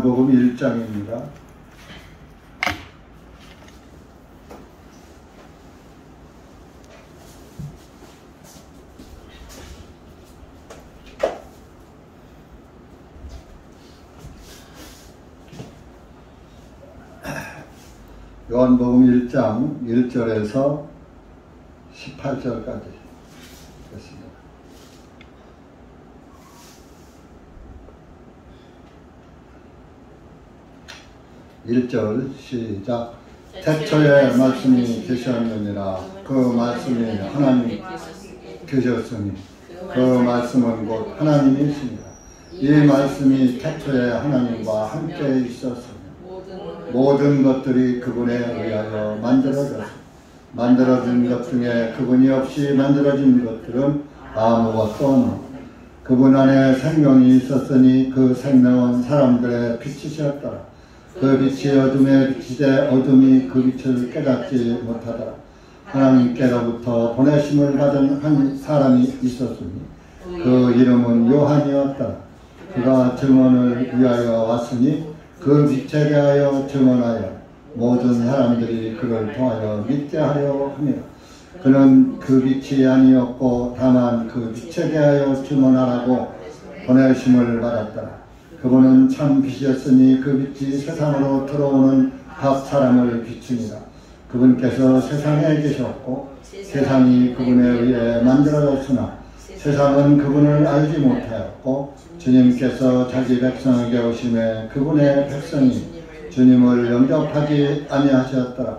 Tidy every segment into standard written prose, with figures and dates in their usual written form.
요한복음 1장입니다. 요한복음 1장 1절에서 18절까지 됐습니다. 1절 시작. 태초에 말씀이 계셨느니라. 그 말씀이 하나님 계셨으니 그 말씀은 곧 하나님이시니라. 이 말씀이 태초에 하나님과 함께 있었으니 모든 것들이 그분에 의하여 만들어진 것 중에 그분이 없이 만들어진 것들은 아무것도 없노. 그분 안에 생명이 있었으니 그 생명은 사람들의 빛이셨더라. 그 빛이 어둠에 비치되 어둠이 그 빛을 깨닫지 못하더라. 하나님께로부터 보내심을 받은 한 사람이 있었으니 그 이름은 요한이었더라. 그가 증언을 위하여 왔으니 그 빛에 대하여 증언하여 모든 사람들이 그를 통하여 믿게 하려 함이라. 그는 그 빛이 아니었고 다만 그 빛에 대하여 증언하라고 보내심을 받았더라. 그분은 참 빛이었으니 그 빛이 세상으로 들어오는 각 사람을 비추니라. 그분께서 세상에 계셨고 세상이 그분에 의해 만들어졌으나 세상은 그분을 알지 못하였고 주님께서 자기 백성에게 오심에 그분의 백성이 주님을 영접하지 아니하셨더라.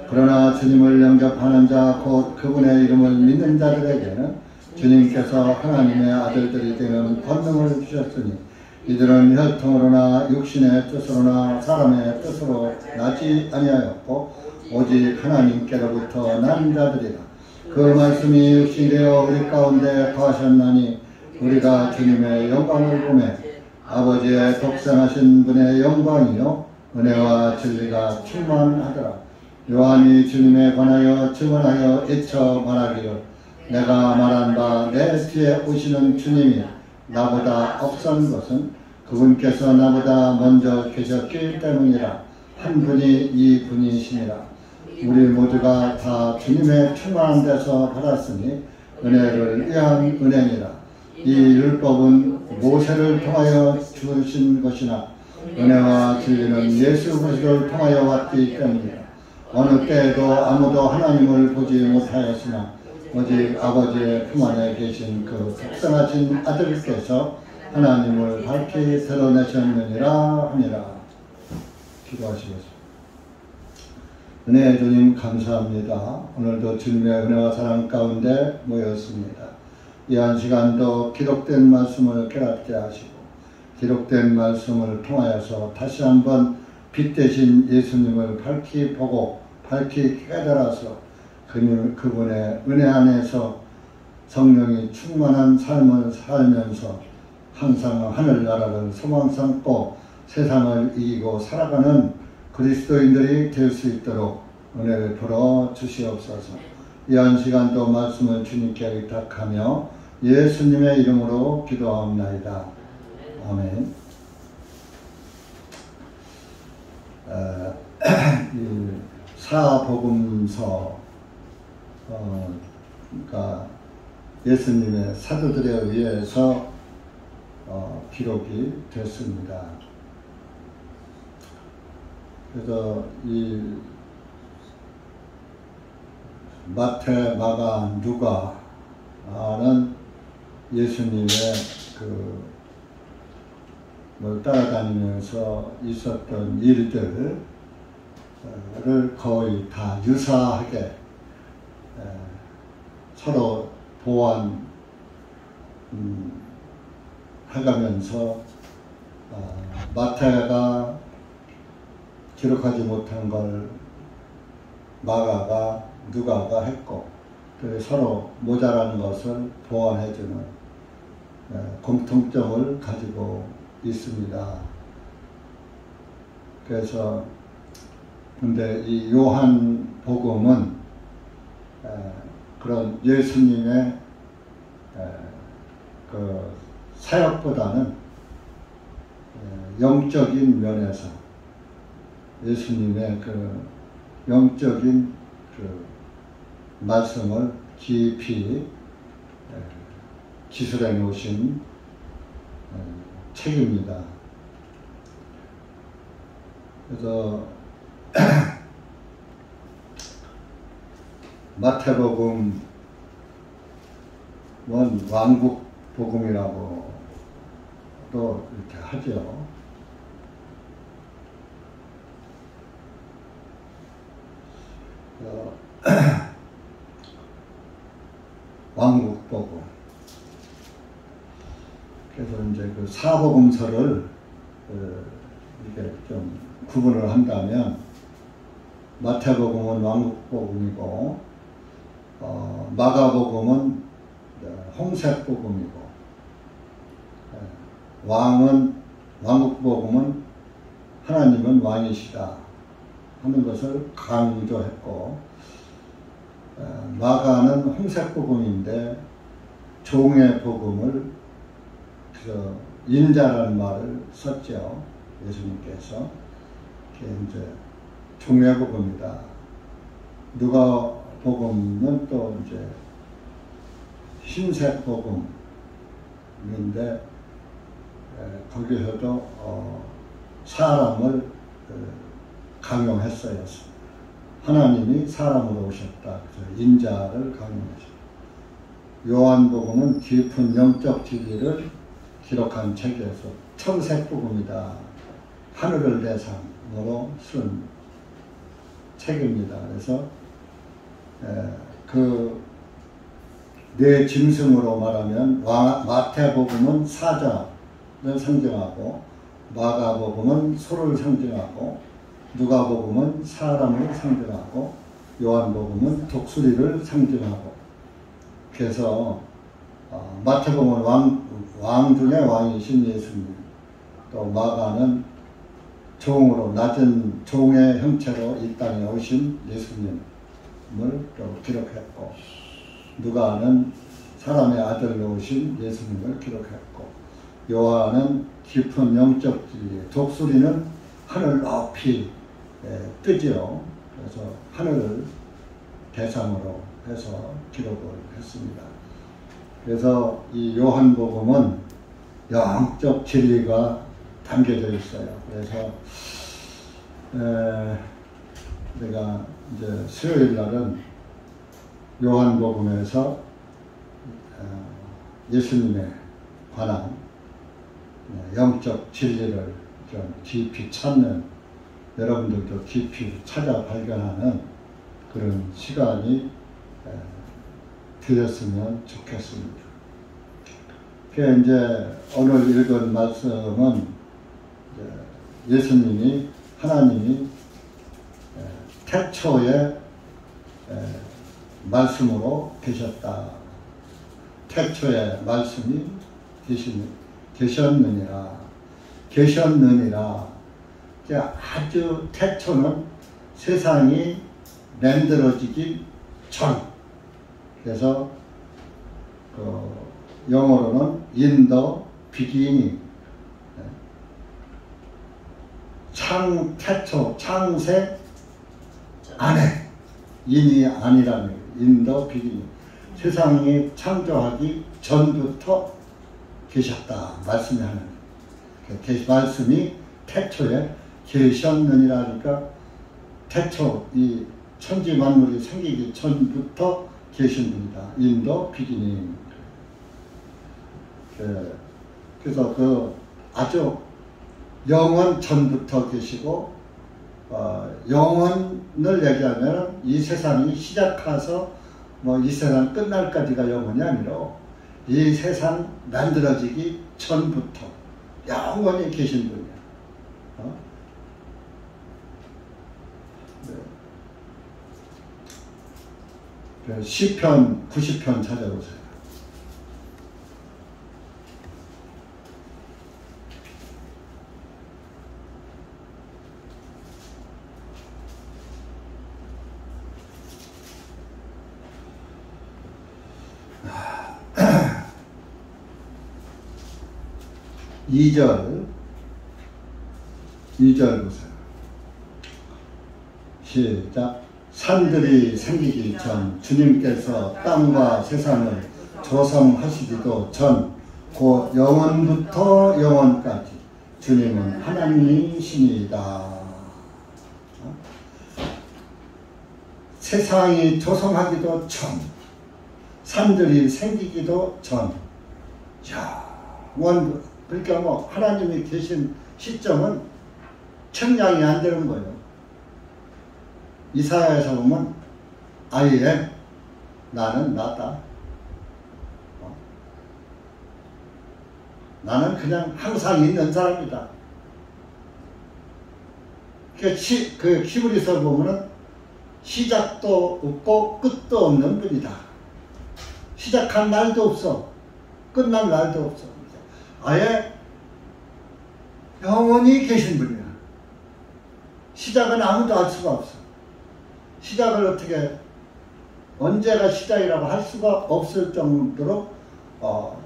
그러나 주님을 영접하는 자 곧 그분의 이름을 믿는 자들에게는 주님께서 하나님의 아들들이 되는 권능을 주셨으니 이들은 혈통으로나 육신의 뜻으로나 사람의 뜻으로 나지 아니하였고 오직 하나님께로부터 난 자들이라. 그 말씀이 육신이 되어 우리 가운데 거하셨나니 우리가 주님의 영광을 보매 아버지의 독생하신 분의 영광이요 은혜와 진리가 충만하더라. 요한이 주님에 관하여 증언하여 애쳐 말하기를 내가 말한 바 내 뒤에 오시는 주님이 나보다 앞선 것은 그분께서 나보다 먼저 계셨기 때문이라. 한 분이 이 분이시니라. 우리 모두가 다 주님의 충만한 데서 받았으니 은혜를 위한 은혜니라. 이 율법은 모세를 통하여 주신 것이나 은혜와 진리는 예수 그리스도를 통하여 왔기 때문이다. 어느 때에도 아무도 하나님을 보지 못하였으나 오직 아버지의 품 안에 계신 그 독생하신 아들께서 하나님을 밝히 드러내셨느니라 하니라. 기도하시겠습니다. 은혜의 주님 감사합니다. 오늘도 주님의 은혜와 사랑 가운데 모였습니다. 이 한 시간도 기록된 말씀을 깨닫게 하시고 기록된 말씀을 통하여서 다시 한번 빛 대신 예수님을 밝히 보고 밝히 깨달아서 그분의 은혜 안에서 성령이 충만한 삶을 살면서 항상 하늘나라를 소망 삼고 세상을 이기고 살아가는 그리스도인들이 될 수 있도록 은혜를 풀어 주시옵소서. 이 한 시간도 말씀을 주님께 의탁하며 예수님의 이름으로 기도하옵나이다. 아멘. 사복음서 그러니까 예수님의 사도들에 의해서 기록이 됐습니다. 그래서 이 마태, 마가, 누가는 예수님의 따라다니면서 있었던 일들을 거의 다 유사하게 서로 보완해가면서 마태가 기록하지 못한 걸 마가가 누가가 했고 서로 모자라는 것을 보완해주는 공통점을 가지고 있습니다. 그래서 근데 이 요한 복음은 그런 예수님의 그 사역보다는 영적인 면에서 예수님의 그 영적인 그 말씀을 깊이 기술해 놓으신 책입니다. 그래서 마태복음은 왕국 복음이라고 또 이렇게 하죠. 왕국 복음. 그래서 이제 그 사복음서를 이렇게 좀 구분을 한다면 마태복음은 왕국 복음이고 마가복음은 홍색 복음이고 왕국 복음은 하나님은 왕이시다 하는 것을 강조했고 마가는 홍색 복음인데 종의 복음을 그래서 인자라는 말을 썼죠. 예수님께서 그게 이제 종의 복음이다. 누가복음은 또 이제 흰색 복음인데 거기서도 사람을 강요했어요. 하나님이 사람으로 오셨다. 그래서 인자를 강요했어요. 요한복음은 깊은 영적 진리를 기록한 책에서 청색 복음이다. 하늘을 대상으로 쓴 책입니다. 그래서 그 네 짐승으로 말하면 마태복음은 사자를 상징하고 마가복음은 소를 상징하고 누가복음은 사람을 상징하고 요한복음은 독수리를 상징하고 그래서 마태복음은 왕 중에 왕이신 예수님, 또 마가는 종으로 낮은 종의 형체로 이 땅에 오신 예수님을 또 기록했고 누가는 사람의 아들로 오신 예수님을 기록했고 요한은 깊은 영적 진리, 독수리는 하늘 높이 뜨지요. 그래서 하늘을 대상으로 해서 기록을 했습니다. 그래서 이 요한복음은 영적 진리가 담겨져 있어요. 그래서 내가 이제 수요일 날은 요한복음에서 예수님에 관한 영적 진리를 좀 깊이 찾는, 여러분들도 깊이 찾아 발견하는 그런 시간이 되었으면 좋겠습니다. 그 이제 오늘 읽은 말씀은 예수님이, 하나님이 태초에 말씀으로 계셨다. 태초에 말씀이 계셨느니라. 아주 태초는 세상이 만들어지기 전. 그래서 영어로는 in the beginning. 태초, 창세 안에. 인이 아니라는 in the beginning. 세상이 창조하기 전부터 계셨다. 말씀이 하는. 말씀이 태초에 계셨느니라니까 태초, 이 천지 만물이 생기기 전부터 계신 분이다. in the beginning. 그래서 그 아주 영원 전부터 계시고, 영원을 얘기하면 이 세상이 시작해서 이 세상 끝날까지가 영원이 아니라 이 세상 만들어지기 전부터 영원히 계신 분이야. 네. 시편 90편 찾아보세요. (2절) 2절 보세요. 시작. 산들이 생기기 전 주님께서 땅과 세상을 조성하시기도 전 곧 영원부터 영원까지 주님은 하나님이시니이다. 세상이 조성하기도 전, 산들이 생기기도 전, 그러니까 뭐 하나님이 계신 시점은 측량이 안 되는 거예요. 이사야에서 보면 아예 나는 나다. 나는 그냥 항상 있는 사람이다. 그 히브리서 보면은 시작도 없고 끝도 없는 분이다. 시작한 날도 없어. 끝난 날도 없어. 아예 영원히 계신 분이야. 시작은 아무도 알 수가 없어. 시작을 어떻게 언제가 시작이라고 할 수가 없을 정도로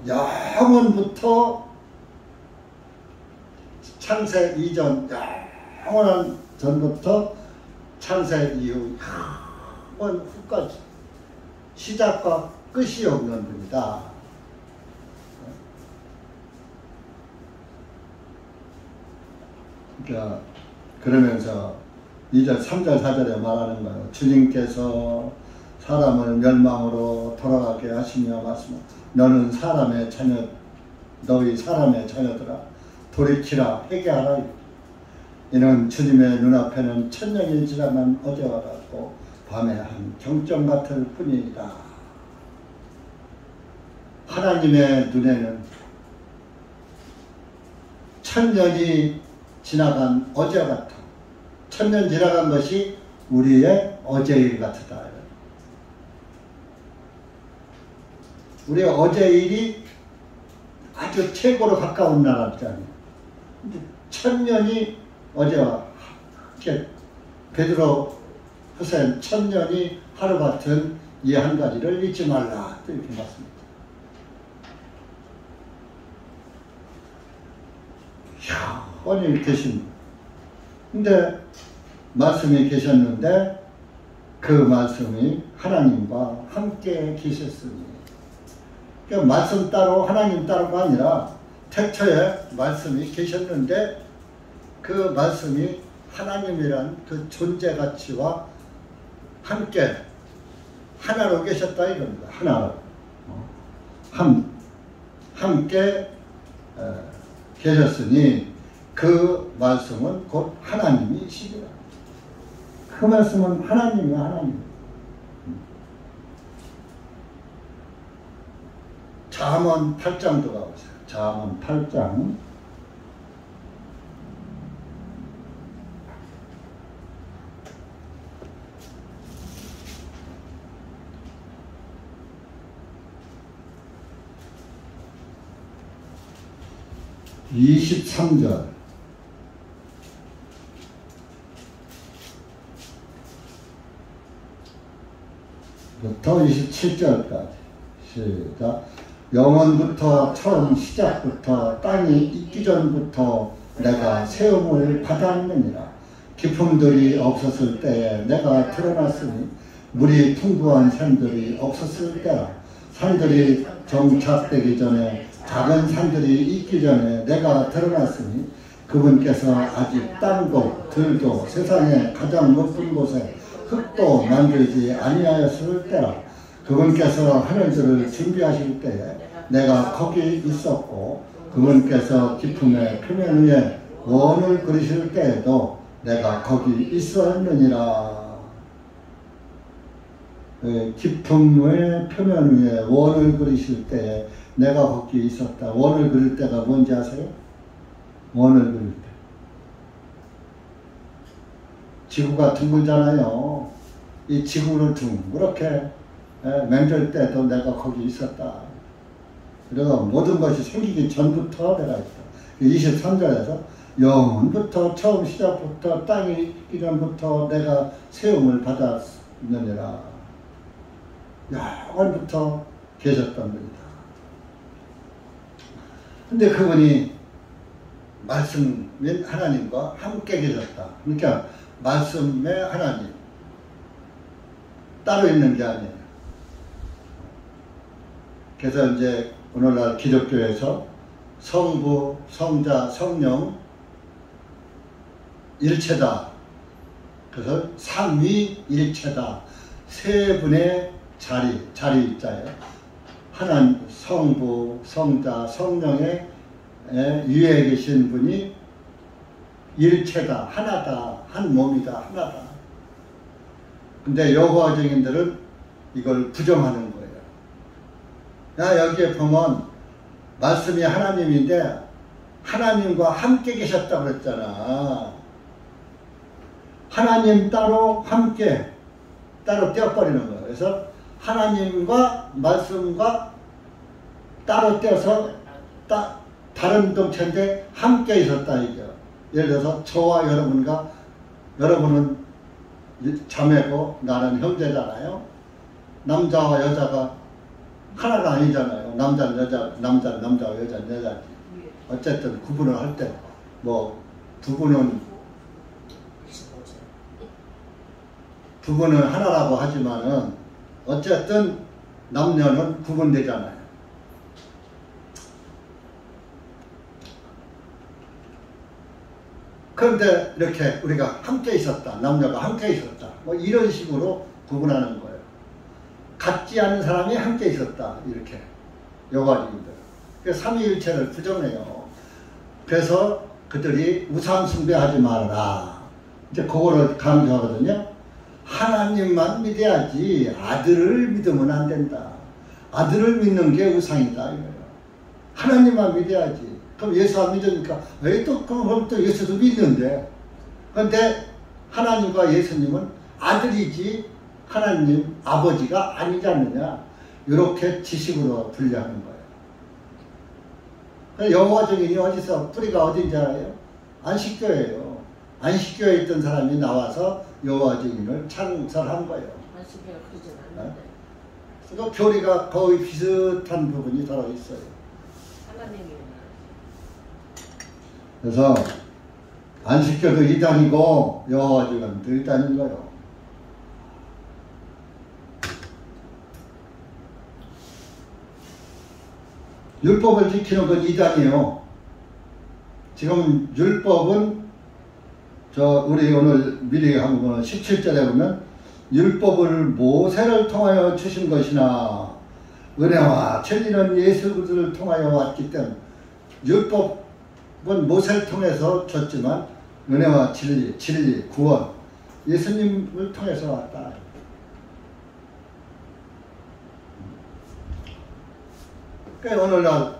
영원부터 창세 이전 영원한 전부터 창세 이후 영원 후까지 시작과 끝이 없는 분이다. 그러니까 그러면서 2절, 3절, 4절에 말하는 거예요. 주님께서 사람을 멸망으로 돌아가게 하시며 말씀하시고 너는 사람의 자녀, 너희 사람의 자녀들아 돌이키라 회개하라. 이는 주님의 눈앞에는 천년이 지나간 어제와 같고 밤의 한 경점 같을 뿐이다. 하나님의 눈에는 천년이 지나간 어제와 같아. 천년 지나간 것이 우리의 어제일 같다. 우리의 어제일이 아주 최고로 가까운 나라잖아요. 근데 천년이 어제와 이렇게 베드로 후서엔 천년이 하루 같은 이 한 가지를 잊지 말라 또 이렇게 말씀합니다. 영원히 계신 분. 근데 말씀이 계셨는데 그 말씀이 하나님과 함께 계셨으니 그러니까 말씀 따로 하나님 따로가 아니라 태초에 말씀이 계셨는데 그 말씀이 하나님이란 그 존재 가치와 함께 하나로 계셨다 이겁니다. 하나로 함께 계셨으니 그 말씀은 곧 하나님이시리라. 그 말씀은 하나님이야. 하나님. 잠언 8장 들어가보세요. 잠언 8장 23절 부터 27절까지 시작. 영원부터 처음 시작부터 땅이 있기 전부터 내가 세움을 받았느니라. 기품들이 없었을 때에 내가 드러났으니 물이 풍부한 산들이 없었을 때라. 산들이 정착되기 전에 작은 산들이 있기 전에 내가 드러났으니 그분께서 아직 땅도 들도 세상의 가장 높은 곳에 흙도 만들지 아니하였을 때라. 그분께서 하늘들을 준비하실 때에 내가 거기 있었고 그분께서 기품의 표면 위에 원을 그리실 때에도 내가 거기 있었느니라. 기품의 표면 위에 원을 그리실 때에 내가 거기 있었다. 원을 그릴 때가 뭔지 아세요? 원을 그릴 때 지구가 둥글잖아요. 이 지구를 둥그렇게 만들 때도 내가 거기 있었다. 그래서 모든 것이 생기기 전부터 내가 있다. 23절에서 영원부터 처음 시작부터 땅이 있기 전부터 내가 세움을 받았느니라. 영원부터 계셨던 분이다. 근데 그분이 말씀인 하나님과 함께 계셨다. 그러니까 말씀의 하나님 따로 있는 게 아니에요. 그래서 이제 오늘날 기독교에서 성부, 성자, 성령 일체다. 그래서 삼위일체다. 세 분의 자리 있자요. 하나님, 성부, 성자, 성령의 위에 계신 분이 일체다, 하나다, 한 몸이다, 하나다. 근데 여호와 증인들은 이걸 부정하는 거예요. 야, 여기에 보면 말씀이 하나님인데 하나님과 함께 계셨다고 그랬잖아. 하나님 따로 함께 따로 떼어버리는 거예요. 그래서 하나님과 말씀과 따로 떼어서 다른 동체인데 함께 있었다 이거예요. 예를 들어서 저와 여러분은 자매고 나는 형제잖아요. 남자와 여자가 하나가 아니잖아요. 남자는 남자고 여자는 여자지. 어쨌든 구분을 할 때 뭐 부부는 하나라고 하지만은 어쨌든 남녀는 구분되잖아요. 그런데 이렇게 우리가 함께 있었다. 남녀가 함께 있었다. 뭐 이런 식으로 구분하는 거예요. 같지 않은 사람이 함께 있었다. 이렇게. 여가지인들. 그래서 삼위일체를 부정해요. 그래서 그들이 우상 숭배하지 말아라. 이제 그거를 강조하거든요. 하나님만 믿어야지 아들을 믿으면 안 된다. 아들을 믿는 게 우상이다. 이거예요. 하나님만 믿어야지. 그럼 예수 안 믿으니까 그럼 또 예수도 믿는데. 그런데 하나님과 예수님은 아들이지 하나님 아버지가 아니지 않느냐. 이렇게 지식으로 분류하는 거예요. 여호와 증인이 어디서 뿌리가 어딘지 알아요? 안식교예요. 안식교에 있던 사람이 나와서 여호와 증인을 창설한 거예요. 안식교가 그러진 않는데. 그래서 교리가 거의 비슷한 부분이 들어있어요. 하나님이. 그래서 안식교도 이단이고 여호와 증인도 이단인 거예요. 율법을 지키는 건 이단이에요. 지금 율법은 우리 오늘 미리 한 거는 17절에 보면 율법을 모세를 통하여 주신 것이나 은혜와 진리는 예수 그리스도를 통하여 왔기 때문에 율법은 모세를 통해서 줬지만 은혜와 진리, 구원 예수님을 통해서 왔다. 그러니까 오늘날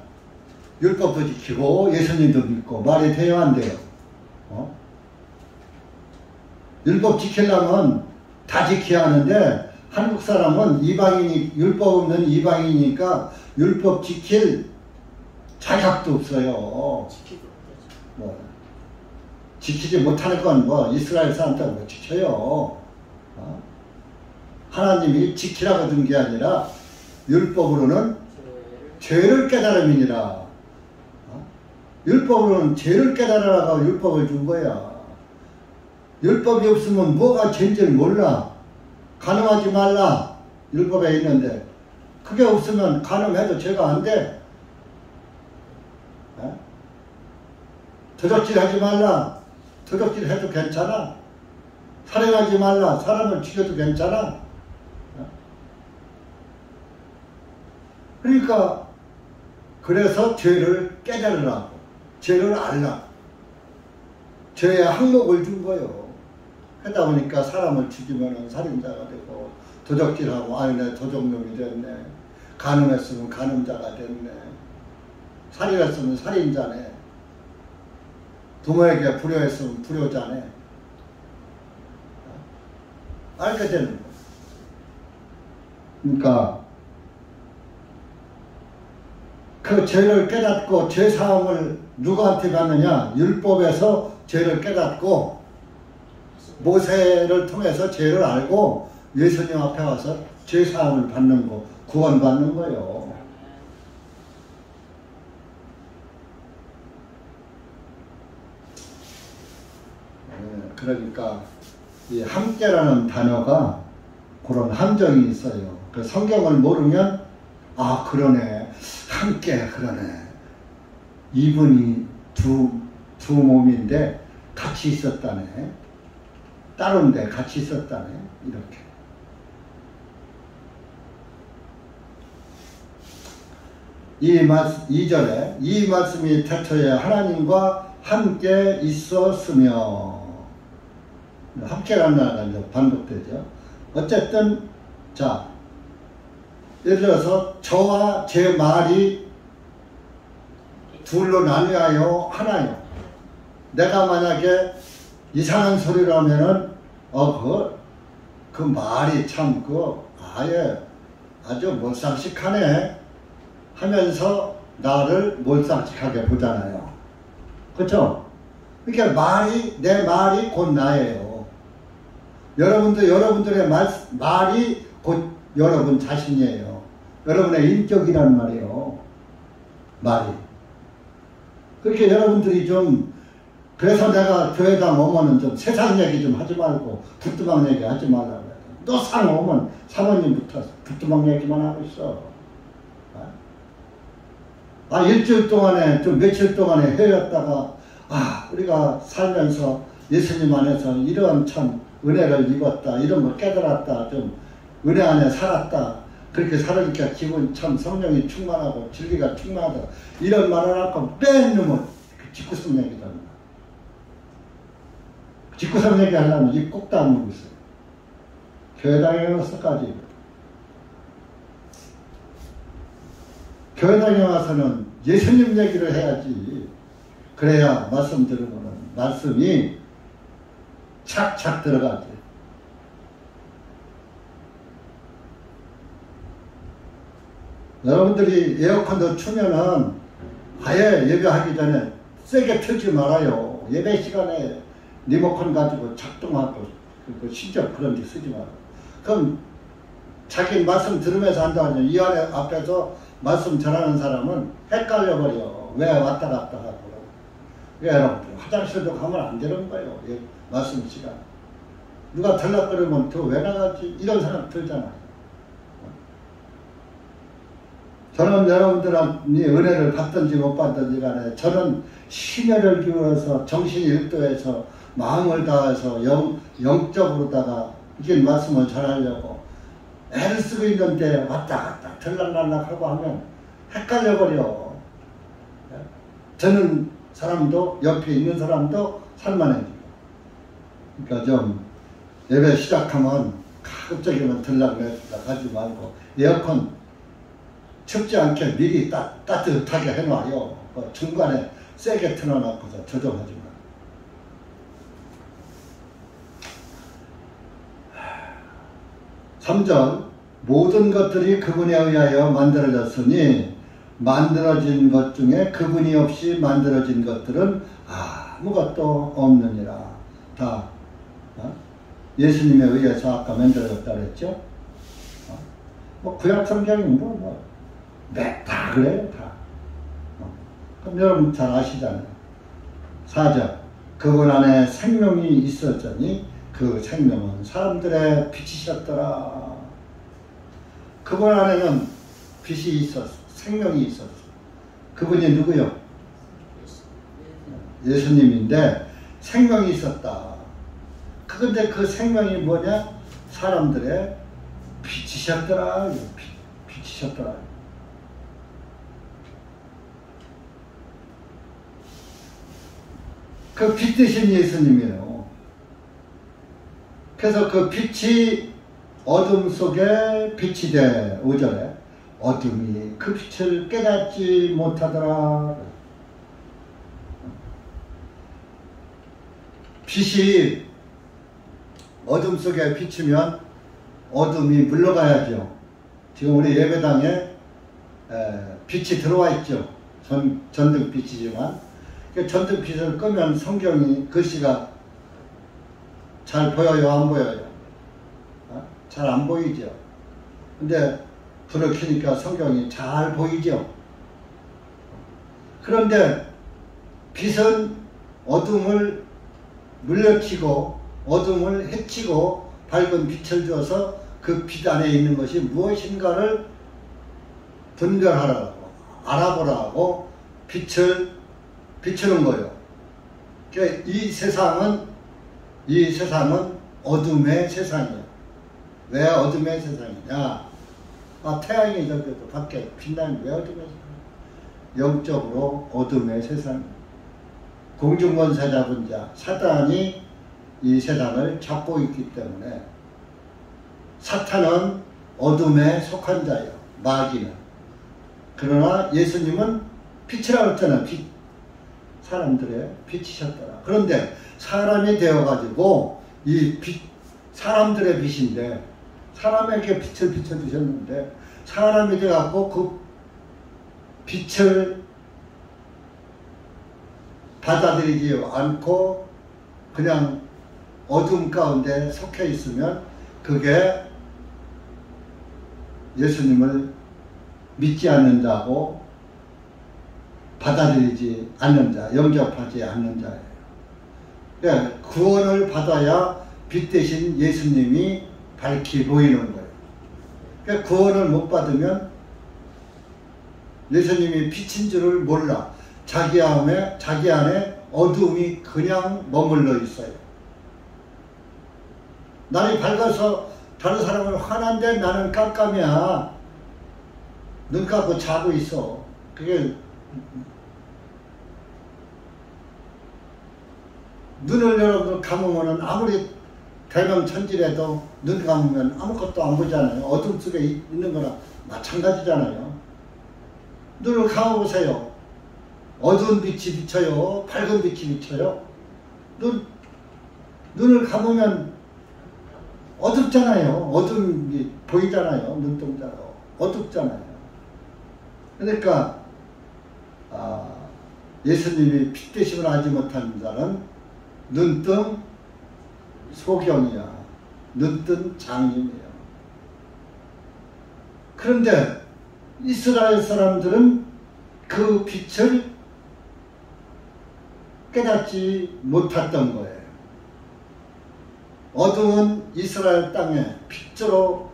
율법도 지키고 예수님도 믿고 말이 돼야 안 돼요. 율법 지키려면 다 지켜야 하는데 한국 사람은 율법 없는 이방인이니까 율법 지킬 자격도 없어요. 지키지 못하는 건 이스라엘 사람들 못 지켜요. 하나님이 지키라고 준 게 아니라 율법으로는 죄를 깨달음이니라. 율법으로는 죄를 깨달으라고 율법을 준 거야. 율법이 없으면 뭐가 죄인지를 몰라. 간음하지 말라. 율법에 있는데 그게 없으면 간음해도 죄가 안 돼. 도적질하지 말라. 도적질해도 괜찮아. 살인하지 말라. 사람을 죽여도 괜찮아. 그러니까 그래서 죄를 깨달으라고. 죄를 알라. 죄의 항목을 준 거예요. 하다 보니까 사람을 죽이면 살인자가 되고 도적질하고 내 도적놈이 됐네. 간음했으면 간음자가 됐네. 살인했으면 살인자네. 부모에게 불효했으면 불효자네. 알게 되는 거예요. 그러니까 그 죄를 깨닫고 죄사함을 누구한테 받느냐? 율법에서 죄를 깨닫고 모세를 통해서 죄를 알고 예수님 앞에 와서 죄사함을 받는 거, 구원받는 거예요. 그러니까 이 함께라는 단어가 그런 함정이 있어요. 그 성경을 모르면 아 그러네 함께 그러네 이분이 두 몸인데 같이 있었다네 따로인데 같이 있었다네 이렇게. 이 절에 이 말씀이 태초에 하나님과 함께 있었으며 함께라는 단어가 반복되죠. 어쨌든 자 예를 들어서 저와 제 말이 둘로 나뉘어요 하나요. 내가 만약에 이상한 소리를 하면은 그 말이 참 아예 아주 몰상식하네 하면서 나를 몰상식하게 보잖아요. 그렇죠? 그러니까 내 말이 곧 나예요. 여러분들의 말이 곧 여러분 자신이에요. 여러분의 인격이란 말이에요. 말이. 그렇게 여러분들이 좀 그래서 내가 교회당 오면은 좀 세상 얘기 좀 하지 말고 부뚜막 얘기 하지 말라고 그래요. 너 상 오면 사모님부터 부뚜막 얘기만 하고 있어. 일주일 동안에 좀 며칠 동안에 헤어졌다가 우리가 살면서 예수님 안에서 이런 참 은혜를 입었다 이런 걸 깨달았다 좀 은혜 안에 살았다 그렇게 살으니까 기분 참 성령이 충만하고 진리가 충만하다 이런 말을 하고 맨 놈은 직구성 얘기잖아. 직구성 얘기 하려면 입 꼭 다물고 있어요. 교회당에 와서까지 교회당에 와서는 예수님 얘기를 해야지. 그래야 말씀 들으면 말씀이 착착 들어가지. 여러분들이 에어컨도 추면은 아예 예배하기 전에 세게 틀지 말아요. 예배 시간에 리모컨 가지고 작동하고 진짜 그런 데 쓰지 말아요. 그럼 자기 말씀 들으면서 한다고 하면 이 안에 앞에서 말씀 전하는 사람은 헷갈려버려. 왜 왔다 갔다 하고. 여러분들 화장실도 가면 안 되는 거예요. 말씀 시간. 누가 들락거리면 더 왜 나가지? 이런 생각 들잖아요. 저는 여러분들이 은혜를 받든지 못 받든지 간에 저는 심혈을 기울여서 정신이 일도해서 마음을 다해서 영적으로다가 이게 말씀을 전하려고 애를 쓰고 있는데 왔다 갔다 들락날락하고 하면 헷갈려버려. 저는 사람도 옆에 있는 사람도 살만해지고. 그러니까 좀 예배 시작하면 가급적이면 들락날락 하지 말고 에어컨 춥지 않게 미리 따뜻하게 해놔요. 중간에 세게 틀어놓고서 조정하지 마. (3절) 모든 것들이 그분에 의하여 만들어졌으니 만들어진 것 중에 그분이 없이 만들어진 것들은 아무것도 없느니라. 다 예수님에 의해서 아까 만들어졌다 그랬죠. 구약 성경이 다 그래요, 다. 그럼 여러분 잘 아시잖아요. 4절 그분 안에 생명이 있었더니 그 생명은 사람들의 빛이셨더라. 그분 안에는 빛이 있었어. 생명이 있었어. 그분이 누구요? 예수님인데 생명이 있었다. 그런데 그 생명이 뭐냐? 사람들의 빛이셨더라. 빛이셨더라. 그 빛 대신 예수님이에요. 그래서 그 빛이 어둠 속에 빛이 돼. 5절에 어둠이 그 빛을 깨닫지 못하더라. 빛이 어둠 속에 비치면 어둠이 물러가야죠. 지금 우리 예배당에 빛이 들어와 있죠. 전등빛이지만 전등빛을 끄면 성경이 글씨가 잘 보여요, 안 보여요? 잘 안 보이죠. 근데 불을 켜니까 성경이 잘 보이죠. 그런데 빛은 어둠을 물리치고 어둠을 해치고 밝은 빛을 줘서 그 빛 안에 있는 것이 무엇인가를 분별하라고, 알아보라고 빛을 비추는 거예요. 그러니까 이 세상은 어둠의 세상이에요. 왜 어둠의 세상이냐? 태양이 저기도 밖에 빛나는 왜 어둠의 세상이에요? 영적으로 어둠의 세상. 공중권세 잡은 자, 사단이 이 세상을 잡고 있기 때문에 사탄은 어둠에 속한 자예요. 마귀는. 그러나 예수님은 빛이라고 했잖아요. 빛. 사람들의 빛이셨더라. 그런데 사람이 되어가지고 이 빛, 사람들의 빛인데 사람에게 빛을 비춰주셨는데 사람이 되어갖고 그 빛을 받아들이지 않고 그냥 어둠 가운데 속해 있으면 그게 예수님을 믿지 않는다고 받아들이지 않는 자, 영접하지 않는 자예요. 그러니까 구원을 받아야 빛 대신 예수님이 밝히 보이는 거예요. 그러니까 구원을 못 받으면 예수님이 빛인 줄을 몰라. 자기 안에 어둠이 그냥 머물러 있어요. 날이 밝아서 다른 사람은 환한데 나는 깜깜이야. 눈 감고 자고 있어. 그게 눈을 여러분 감으면 아무리 대명천지라도 눈 감으면 아무것도 안 보잖아요. 어둠 속에 있는 거나 마찬가지잖아요. 눈을 감아보세요. 어두운 빛이 비쳐요. 밝은 빛이 비쳐요. 눈을 감으면 어둡잖아요. 어둠이 보이잖아요. 눈동자로. 어둡잖아요. 그러니까 예수님이 빛 대심을 하지 못하는 자는 눈뜬 소경이야. 눈뜬 장님이에요. 그런데 이스라엘 사람들은 그 빛을 깨닫지 못했던 거예요. 어두운 이스라엘 땅에 빛으로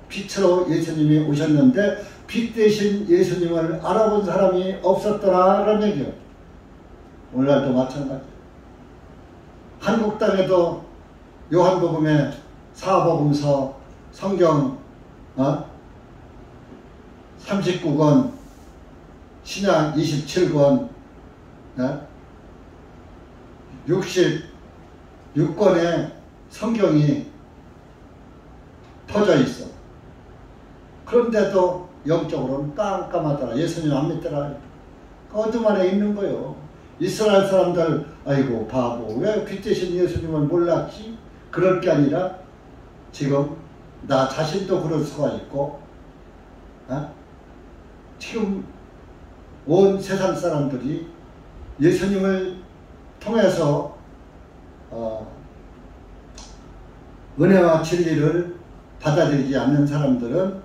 예수님이 오셨는데 빛 대신 예수님을 알아본 사람이 없었더라 그런 얘기예요. 오늘날도 마찬가지예요. 한국 땅에도 요한복음의 사복음서 성경 39권 신약 27권 66권의 성경이 퍼져 있어. 그런데도 영적으로는 깜깜하더라. 예수님 안 믿더라. 어둠 안에 있는 거요. 이스라엘 사람들 아이고 바보 왜 빛 대신 예수님을 몰랐지? 그럴 게 아니라 지금 나 자신도 그럴 수가 있고 지금 온 세상 사람들이 예수님을 통해서 은혜와 진리를 받아들이지 않는 사람들은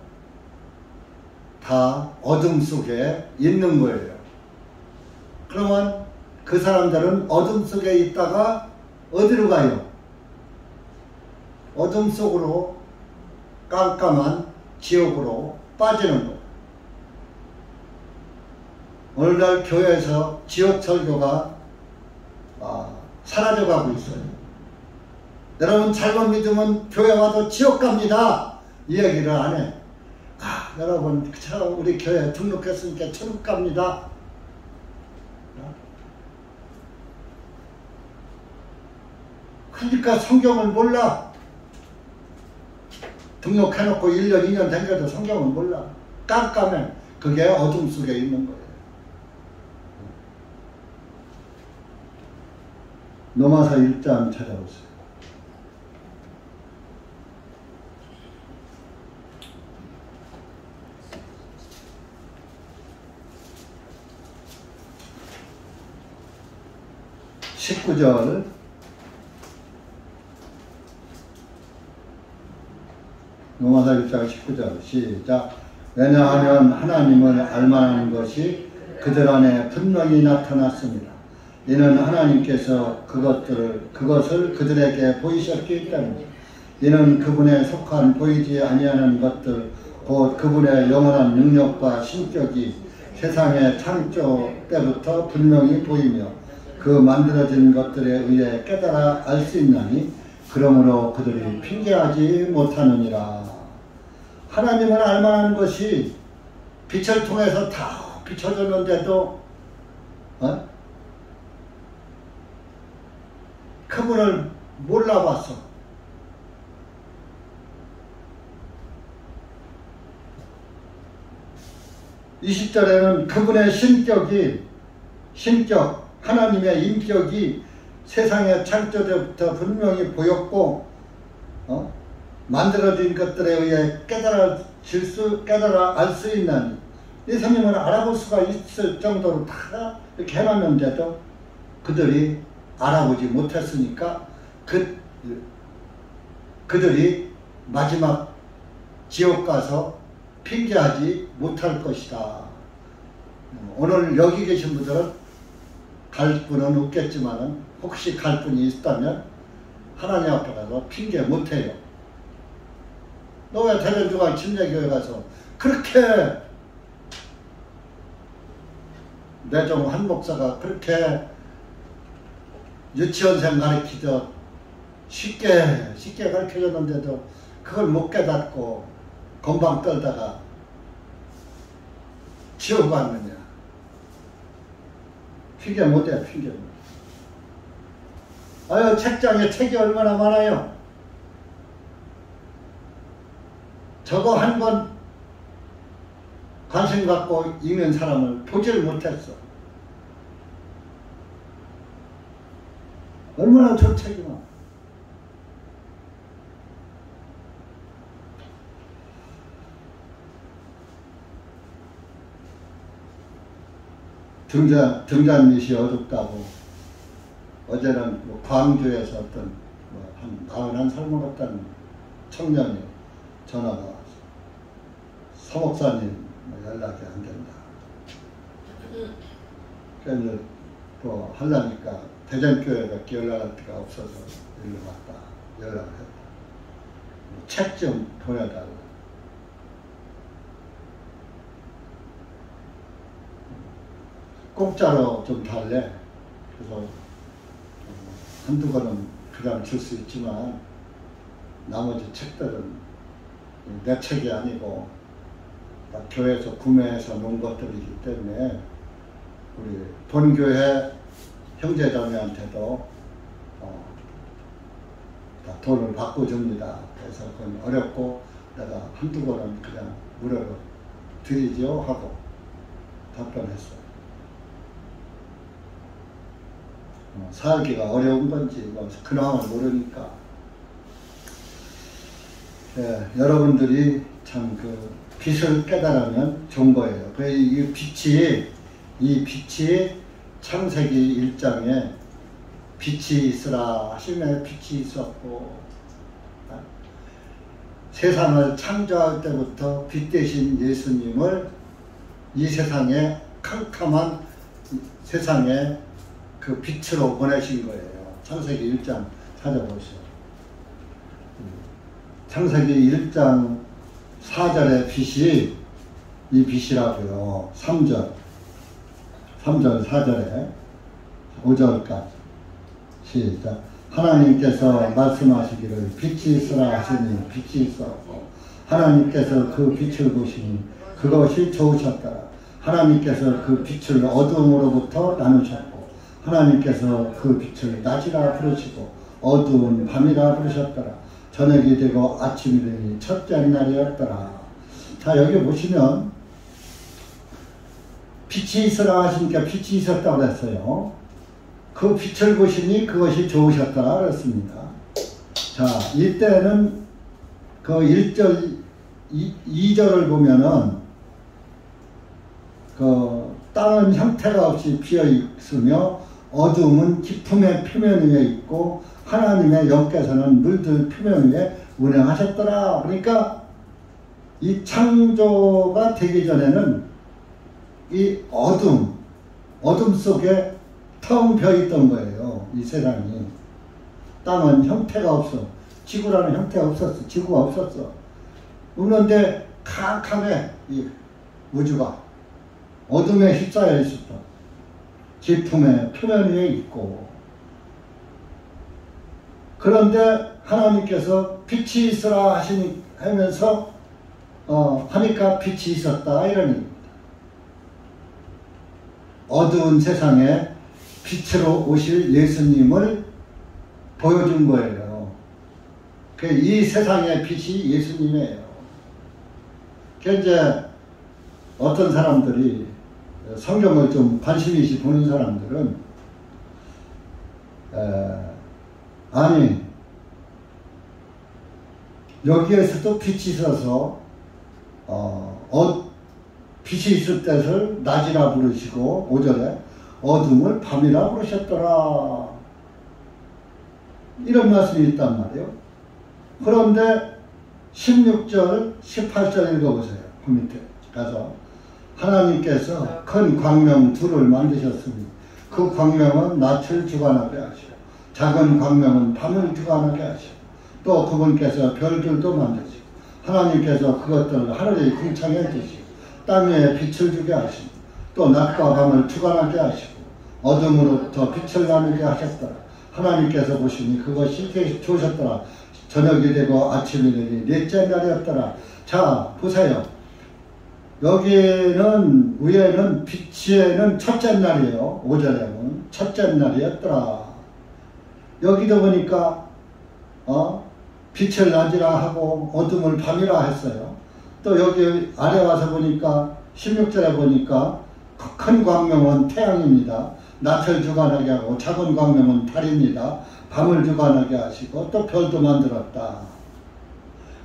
다 어둠 속에 있는 거예요. 그러면 그 사람들은 어둠 속에 있다가 어디로 가요? 어둠 속으로 깜깜한 지옥으로 빠지는 거예요. 오늘날 교회에서 지옥 설교가 사라져가고 있어요. 여러분 잘못 믿으면 교회 와도 지옥 갑니다. 이 얘기를 안 해. 여러분 우리 교회 등록했으니까 천국 갑니다. 그러니까 성경을 몰라. 등록해놓고 1년 2년 댕겨도 성경을 몰라. 깜깜해. 그게 어둠 속에 있는 거예요. 로마서 1장 찾아보세요. (19절) 로마서 1장 19절 시작. 왜냐하면 하나님을 알만한 것이 그들 안에 분명히 나타났습니다. 이는 하나님께서 그것을 그들에게 보이셨기 때문에 이는 그분에 속한 보이지 아니하는 것들 곧 그분의 영원한 능력과 신격이 세상의 창조 때부터 분명히 보이며 그 만들어진 것들에 의해 깨달아 알 수 있나니 그러므로 그들이 핑계하지 못하느니라. 하나님은 알만한 것이 빛을 통해서 다 비춰졌는데도 그분을 몰라봤어. 이 시절에는 그분의 신격, 하나님의 인격이 세상의 창조 때부터 분명히 보였고, 만들어진 것들에 의해 깨달아 알 수 있나니, 예수님은 알아볼 수가 있을 정도로 다 이렇게 해놨는데도 그들이 알아보지 못했으니까 그들이 마지막 지옥 가서 핑계하지 못할 것이다. 오늘 여기 계신 분들은 갈 분은 없겠지만 혹시 갈 분이 있다면 하나님 앞에 가서 핑계 못해요. 너 왜 대전중앙 침례교회 가서 그렇게 내종 한 목사가 그렇게 유치원생 가르치듯 쉽게 가르쳐줬는데도 그걸 못 깨닫고 건방 떨다가 지옥 갔느냐. 핑계 못해, 핑계 못해. 아유, 책장에 책이 얼마나 많아요. 저거 한 번 관심 갖고 읽는 사람을 보질 못했어. 얼마나 저 책이 많아. 등잔밑이 어둡다고 어제는 광주에서 어떤 한 41살 먹었다는 청년이 전화가 왔어. 서목사님 연락이 안 된다. 그래서 또 하려니까 대전교회밖에 연락할 데가 없어서 일로 왔다. 연락을 했다. 책 좀 보내달라. 공짜로 좀 달래. 그래서 한두 권은 그냥 줄 수 있지만 나머지 책들은 내 책이 아니고 교회에서 구매해서 놓은 것들이기 때문에 우리 본교회 형제자매한테도 다 돈을 받고 줍니다. 그래서 그건 어렵고 내가 한두 권은 그냥 무료로 드리죠 하고 답변했어요. 살기가 어려운 건지 근황을 모르니까. 여러분들이 참 그 빛을 깨달으면 좋은 거예요. 이 빛이 창세기 1장에 빛이 있으라 하시며 빛이 있었고, 세상을 창조할 때부터 빛 대신 예수님을 이 세상에 캄캄한 세상에 그 빛으로 보내신 거예요. 창세기 1장 찾아보시죠. 창세기 1장 4절의 빛이 이 빛이라고요. 3절 4절에 5절까지 시작. 하나님께서 말씀하시기를 빛이 있으라 하시니 빛이 있었고 하나님께서 그 빛을 보시니 그것이 좋으셨더라. 하나님께서 그 빛을 어두움으로부터 나누셨고 하나님께서 그 빛을 낮이라 부르시고 어두운 밤이라 부르셨더라. 저녁이 되고 아침이 되니 첫째 날이었더라. 자, 여기 보시면 빛이 있으라 하시니까 빛이 있었다고 그랬어요. 그 빛을 보시니 그것이 좋으셨더라 그랬습니다. 자, 이때는 그 1절 2절을 보면은 그 땅은 형태가 없이 비어 있으며 어두움은 깊음의 표면 위에 있고 하나님의 영께서는 물들 표면 위에 운행하셨더라. 그러니까 이 창조가 되기 전에는 이 어둠 속에 텅 비어 있던 거예요. 이 세상이. 땅은 형태가 없어. 지구라는 형태가 없었어. 지구가 없었어. 없는데 캄캄해. 이 우주가 어둠에 휩싸여 있었다. 지품의 표면 위에 있고. 그런데 하나님께서 빛이 있으라 하면서 하니까 빛이 있었다 이런 얘기입니다. 어두운 세상에 빛으로 오실 예수님을 보여준 거예요. 이 세상의 빛이 예수님이에요. 이제 어떤 사람들이 성경을 좀 관심 있이 보는 사람들은 아니 여기에서도 빛이 있어서 빛이 있을 때를 낮이라 부르시고 5절에 어둠을 밤이라 부르셨더라 이런 말씀이 있단 말이에요. 그런데 16절 18절 읽어보세요. 그 밑에 가서 하나님께서 큰 광명 둘을 만드셨으니 그 광명은 낮을 주관하게 하시고 작은 광명은 밤을 주관하게 하시고 또 그분께서 별들도 만드시고 하나님께서 그것들을 하늘에 궁창해 주시고 땅 위에 빛을 주게 하시고 또 낮과 밤을 주관하게 하시고 어둠으로부터 빛을 나누게 하셨더라. 하나님께서 보시니 그것이 좋으셨더라. 저녁이 되고 아침이 되니 넷째 날이었더라. 자 보세요. 여기는 위에는 빛에는 첫째 날이에요. 5절에는 첫째 날이었더라. 여기도 보니까 빛을 낮이라 하고 어둠을 밤이라 했어요. 또 여기 아래 와서 보니까 16절에 보니까 큰 광명은 태양입니다. 낮을 주관하게 하고 작은 광명은 달입니다. 밤을 주관하게 하시고 또 별도 만들었다.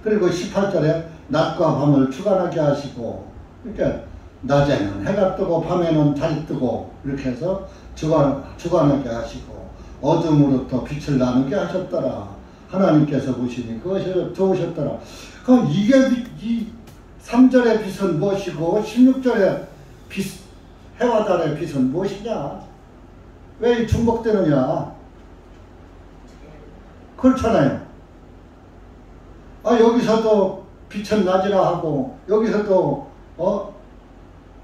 그리고 18절에 낮과 밤을 주관하게 하시고 이렇게 낮에는 해가 뜨고 밤에는 달이 뜨고 이렇게 해서 주관하게 하시고 어둠으로부터 빛을 나누게 하셨더라. 하나님께서 보시니 그것이 좋으셨더라. 그럼 이게 이 3절의 빛은 무엇이고 16절의 빛, 해와 달의 빛은 무엇이냐? 왜 중복되느냐? 그렇잖아요. 여기서도 빛은 낮이라 하고 여기서도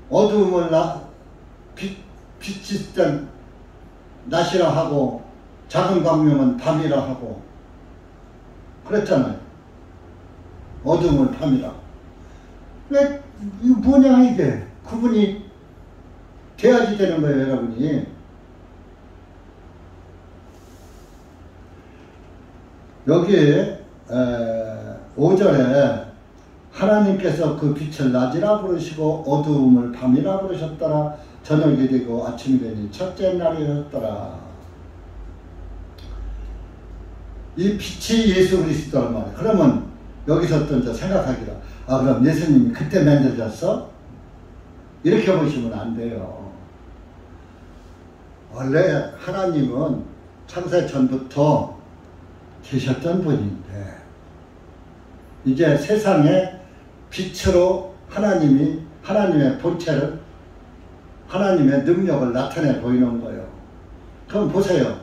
어두움을 빛이 땐 낮이라 하고 작은 광명은 밤이라 하고 그랬잖아요. 어둠을 밤이라. 왜 이거 뭐냐 이게 구분이 돼야지 되는 거예요, 여러분이. 여기에 5절에 하나님께서 그 빛을 낮이라 부르시고 어두움을 밤이라 부르셨더라. 저녁이 되고 아침이 되니 첫째 날이었더라. 이 빛이 예수 그리스도란 말이에요. 그러면 여기서 또 이제 생각하기로 그럼 예수님이 그때 만들어졌어? 이렇게 보시면 안 돼요. 원래 하나님은 창세 전부터 계셨던 분인데 이제 세상에 빛으로 하나님이 하나님의 본체를 하나님의 능력을 나타내 보이는 거예요. 그럼 보세요.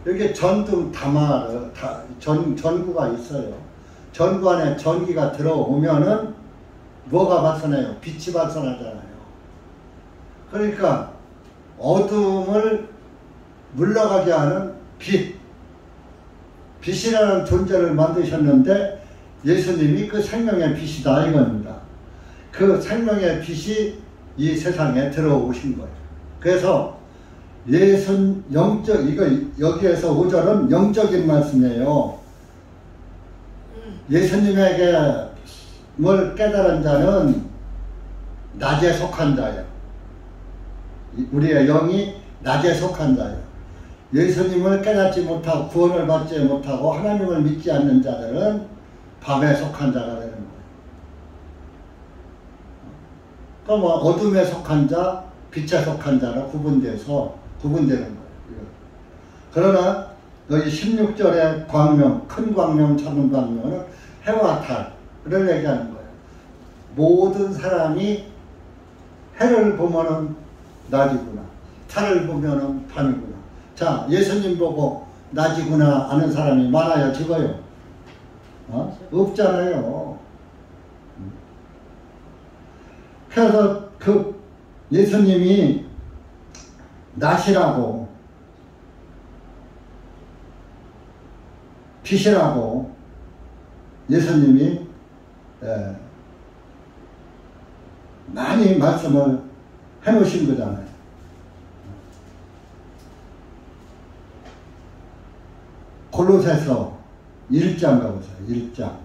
여기 전등 다마르 전구가 있어요. 전구 안에 전기가 들어오면은 뭐가 발산해요? 빛이 발산하잖아요. 그러니까 어둠을 물러가게 하는 빛이라는 존재를 만드셨는데 예수님이 그 생명의 빛이다 이겁니다. 그 생명의 빛이 이 세상에 들어오신 거예요. 그래서 여기에서 5절은 영적인 말씀이에요. 예수님에게 뭘 깨달은 자는 낮에 속한 자예요. 우리의 영이 낮에 속한 자예요. 예수님을 깨닫지 못하고 구원을 받지 못하고 하나님을 믿지 않는 자들은 밤에 속한 자가 되는 거예요. 그럼 어둠에 속한 자, 빛에 속한 자로 구분되는 거예요. 그러나 여기 16절의 광명, 큰 광명, 작은 광명은 해와 달을 얘기하는 거예요. 모든 사람이 해를 보면은 낮이구나, 달을 보면은 밤이구나. 자, 예수님 보고 나지구나 아는 사람이 많아요, 적어요? 없잖아요. 그래서 그 예수님이 낫이라고 빛이라고 예수님이 많이 말씀을 해놓으신 거잖아요. 골로새서 1장 가보세요. 1장.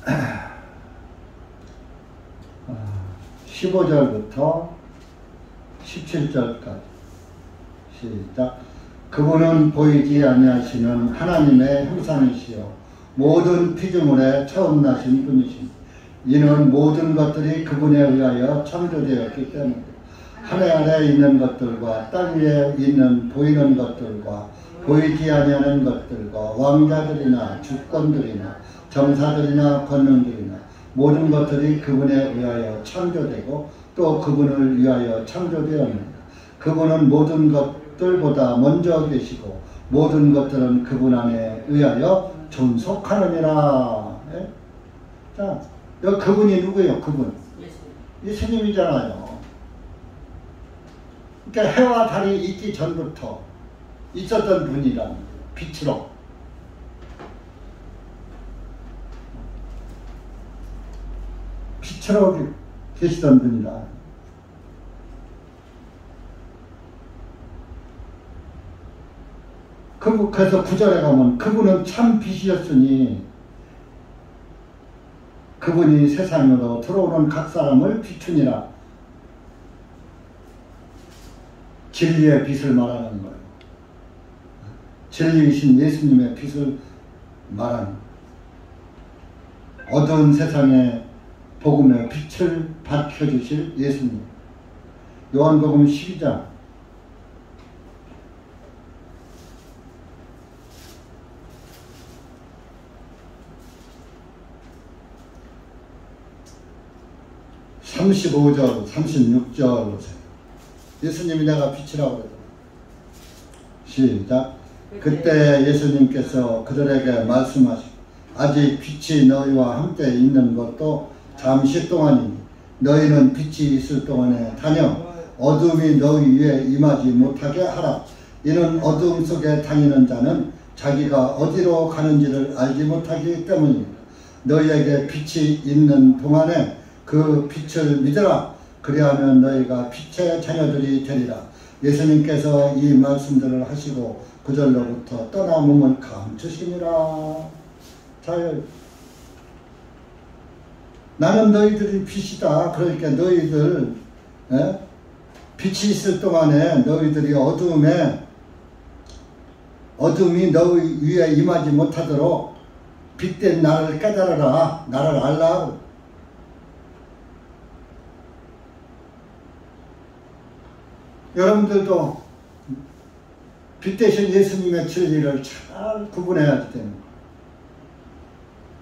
아, 15절부터 17절까지 시작. 그분은 보이지 아니하시는 하나님의 형상이시요 모든 피조물의 처음 나신 분이십니다. 이는 모든 것들이 그분에 의하여 창조되었기 때문에 하늘 아래 있는 것들과 땅 위에 있는 보이는 것들과 보이지 아니하는 것들과 왕자들이나 주권들이나 정사들이나 권능들이나 모든 것들이 그분에 의하여 창조되고 또 그분을 위하여 창조되었느니라. 그분은 모든 것들보다 먼저 계시고 모든 것들은 그분 안에 의하여 존속하느니라. 예? 자, 여기 그분이 누구예요? 그분. 예수님이잖아요. 그러니까 해와 달이 있기 전부터 있었던 분이란 빛으로. 빛으로 계시던 분이다. 그래서 9절에 가면 그분은 참 빛이었으니 그분이 세상으로 들어오는 각 사람을 비추니라. 진리의 빛을 말하는 거예요. 진리이신 예수님의 빛을 말하는 거예요. 어두운 세상에 복음의 빛을 밝혀주실 예수님. 요한복음 12장 35절, 36절 보세요. 예수님이 내가 빛이라고 그러죠. 시작. 그때 예수님께서 그들에게 말씀하시고 아직 빛이 너희와 함께 있는 것도 잠시 동안이니 너희는 빛이 있을 동안에 다녀 어둠이 너희 위에 임하지 못하게 하라. 이는 어둠 속에 다니는 자는 자기가 어디로 가는지를 알지 못하기 때문입니다. 너희에게 빛이 있는 동안에 그 빛을 믿으라. 그리하면 너희가 빛의 자녀들이 되리라. 예수님께서 이 말씀들을 하시고 그들로부터 떠나 몸을 감추시니라. 자, 나는 너희들이 빛이다. 그러니까 너희들 빛이 있을 동안에 너희들이 어둠이 너희 위에 임하지 못하도록 빛된 나를 깨달아라. 나를 알라. 여러분들도 빛 대신 예수님의 진리를 잘 구분해야 됩니다.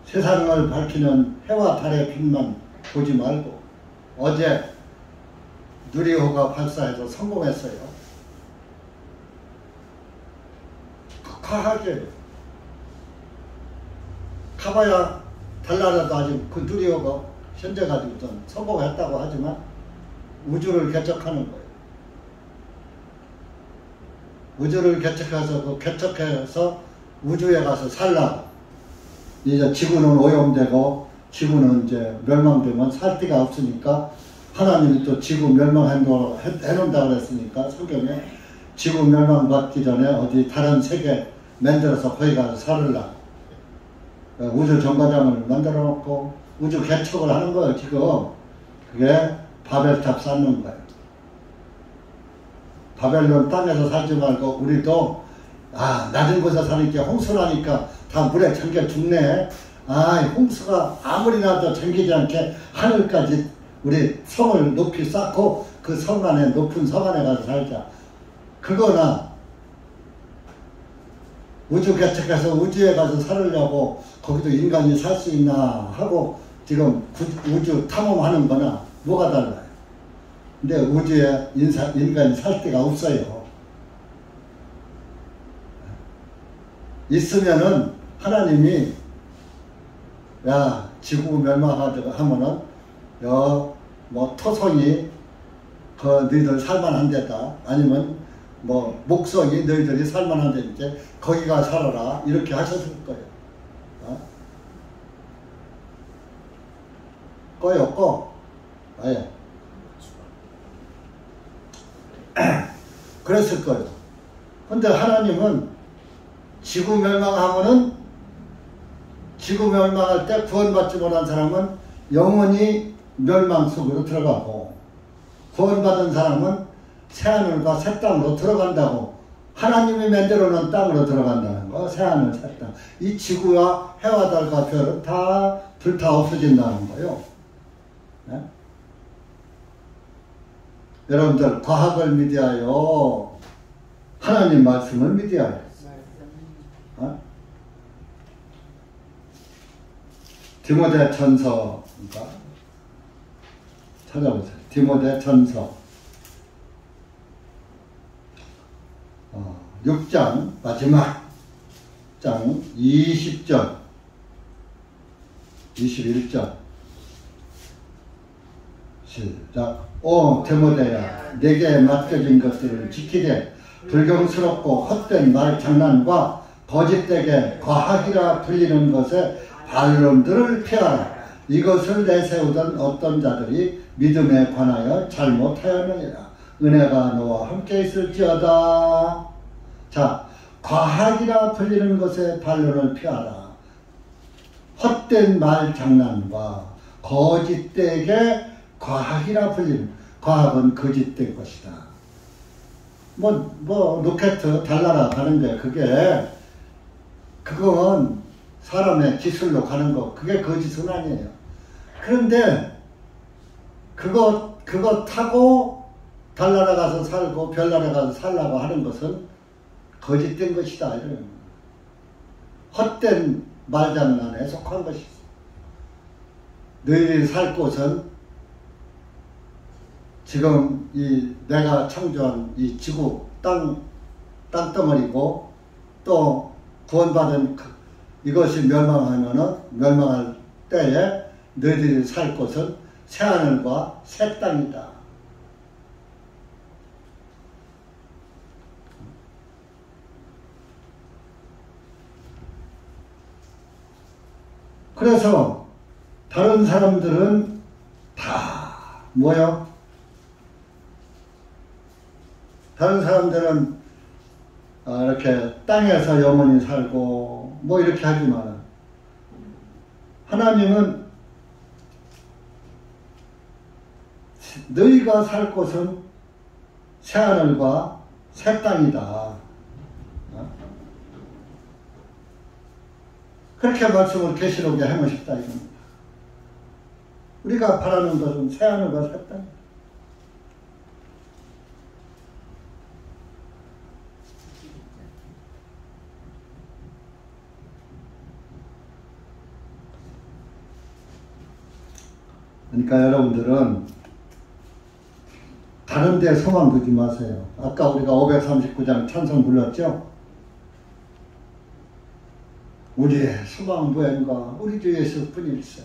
세상을 밝히는 해와 달의 빛만 보지 말고 어제 누리호가 발사해서 성공했어요. 극하게 가봐야 달나라도 아직 그 누리호가 현재 가지고선 성공했다고 하지만 우주를 개척하는 거예요. 우주를 개척해서 우주에 가서 살라. 이제 지구는 오염되고 지구는 이제 멸망되면 살 데가 없으니까 하나님이 또 지구 멸망행동을 해놓는다고 그랬으니까 성경에 지구 멸망받기 전에 어디 다른 세계 만들어서 거기 가서 살으라. 우주 정거장을 만들어 놓고 우주 개척을 하는 거예요. 지금 그게 바벨탑 쌓는 거예요. 바벨론 땅에서 살지 말고 우리도 낮은 곳에 사니까 홍수나니까 다 물에 잠겨 죽네. 홍수가 아무리 나도 잠기지 않게 하늘까지 우리 성을 높이 쌓고 그 성 안에 높은 성 안에 가서 살자. 그거나 우주 개척해서 우주에 가서 살으려고 거기도 인간이 살 수 있나 하고 지금 우주 탐험하는 거나 뭐가 달라요. 근데 우주에 인간이 살 데가 없어요. 있으면은 하나님이 야 지구 멸망하면은 뭐 토성이 그 너희들 살만한 데다 아니면 뭐 목성이 너희들이 살만한 데니까 거기가 살아라 이렇게 하셨을 거예요. 꺼요. 아예 그랬을 거예요. 근데 하나님은 지구 멸망하면은 지구 멸망할 때 구원받지 못한 사람은 영원히 멸망 속으로 들어가고 구원받은 사람은 새하늘과 새 땅으로 들어간다고 하나님이 만들어 놓은 땅으로 들어간다는 거. 새하늘 새 땅. 이 지구와 해와 달과 별은 다 불타 없어진다는 거예요. 네? 여러분들 과학을 믿어야요. 하나님 말씀을 믿어야요. 디모데 전서인가? 찾아보세요. 디모데 전서 6장 마지막 장 20절 21절 시작. 오 디모데야 내게 맡겨진 것들을 지키되 불경스럽고 헛된 말 장난과 거짓되게 과학이라 불리는 것에 반론들을 피하라. 이것을 내세우던 어떤 자들이 믿음에 관하여 잘못하였느니라. 은혜가 너와 함께 있을지어다. 자, 과학이라 불리는 것에 반론을 피하라. 헛된 말 장난과 거짓되게 과학이라 불리는, 과학은 거짓된 것이다. 로켓 달나라 가는데 그건 사람의 기술로 가는 거, 그게 거짓은 아니에요. 그런데 그거 타고 달나라 가서 살고 별나라 가서 살라고 하는 것은 거짓된 것이다. 이런 헛된 말장난에 속한 것이다. 너희들이 살 곳은 지금 내가 창조한 이 지구 땅덩어리고 또 구원받은 이것이 멸망할 때에 너희들이 살 곳은 새하늘과 새 땅이다. 그래서 다른 사람들은 다 뭐요? 다른 사람들은 이렇게 땅에서 영원히 살고 뭐 이렇게 하지만 하나님은 너희가 살 곳은 새하늘과 새 땅이다. 그렇게 말씀을 계시록에 해놓으셨다 이겁니다. 우리가 바라는 것은 새하늘과 새 땅이다. 그러니까 여러분들은 다른 데 소망 두지 마세요. 아까 우리가 539장 찬송 불렀죠? 우리의 소망 무엇인가? 우리 주 예수뿐일세.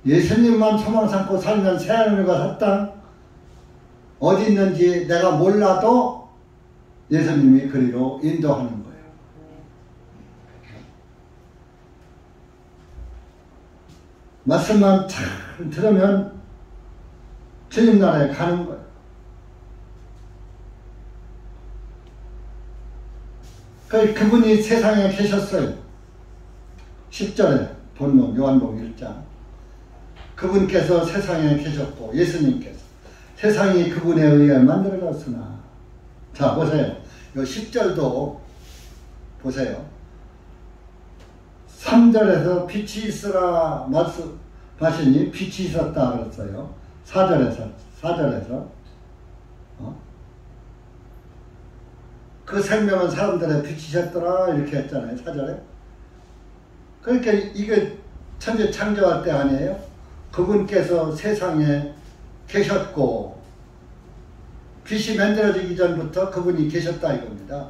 예수님만 소망 삼고 살면 새하늘과 새 땅 어디 있는지 내가 몰라도 예수님이 그리로 인도하는 거예요. 말씀만 잘 들으면 주님 나라에 가는 거예요. 그분이 세상에 계셨어요. 10절에 본문 요한복음 1장 그분께서 세상에 계셨고 예수님께서 세상이 그분에 의해 만들어졌으나 자 보세요. 요 10절도 보세요. 3절에서 빛이 있으라 하시니 빛이 있었다 그랬어요. 4절에서. 그 생명은 사람들의 빛이셨더라 이렇게 했잖아요. 4절에. 그러니까 이게 천지 창조할 때 아니에요? 그분께서 세상에 계셨고 빛이 만들어지기 전부터 그분이 계셨다 이겁니다.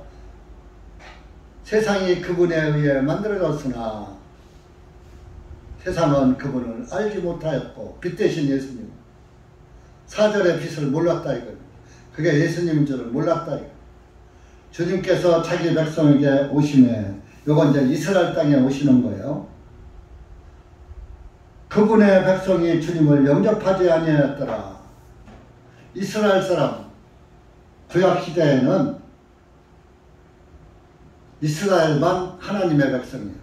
세상이 그분에 의해 만들어졌으나 세상은 그분을 알지 못하였고 빛 대신 예수님 4절의 빛을 몰랐다 이겁니다. 그게 예수님인 줄을 몰랐다 이겁니다. 주님께서 자기 백성에게 오시네. 요건 이제 이스라엘 땅에 오시는 거예요. 그분의 백성이 주님을 영접하지 아니하였더라. 이스라엘 사람 구약 시대에는 이스라엘만 하나님의 백성이에요.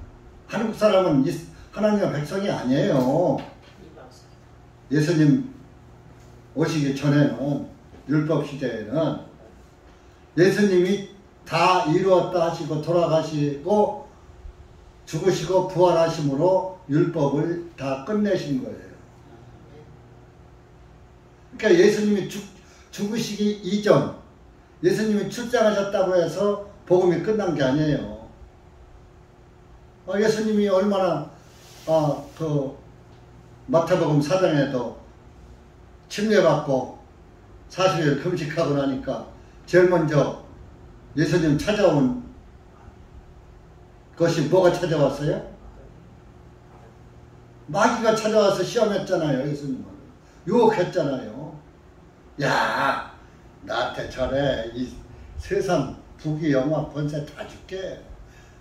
한국 사람은 하나님의 백성이 아니에요. 예수님 오시기 전에는 율법 시대에는 예수님이 다 이루었다 하시고 돌아가시고 죽으시고 부활하심으로 율법을 다 끝내신 거예요. 그러니까 예수님이 죽으시기 이전 예수님이 출장하셨다고 해서 복음이 끝난 게 아니에요. 예수님이 얼마나 그 마태복음 4장에도 침례받고 40일 금식하고 나니까 제일 먼저 예수님 찾아온 것이 뭐가 찾아왔어요? 마귀가 찾아와서 시험했잖아요. 예수님을 유혹했잖아요. 야, 나한테 절해. 이 세상 부귀 영화 권세 다 줄게.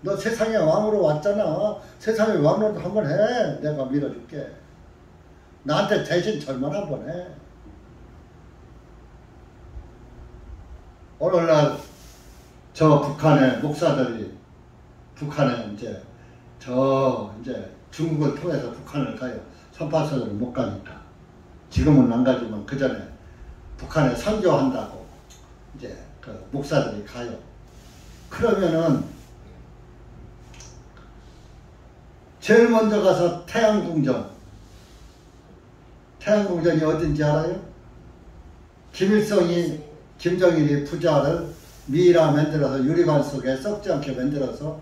너 세상의 왕으로 왔잖아. 세상의 왕으로 한번 해. 내가 밀어줄게. 나한테 대신 절만 한번 해. 오늘날 저 북한의 목사들이 북한에 이제 중국을 통해서 북한을 가요. 선파선으로 못 가니까. 지금은 안 가지만 그 전에 북한에 선교한다고 이제 그 목사들이 가요. 그러면은 제일 먼저 가서 태양궁전이 어딘지 알아요? 김정일이 부자를 미라 만들어서 유리관 속에 썩지 않게 만들어서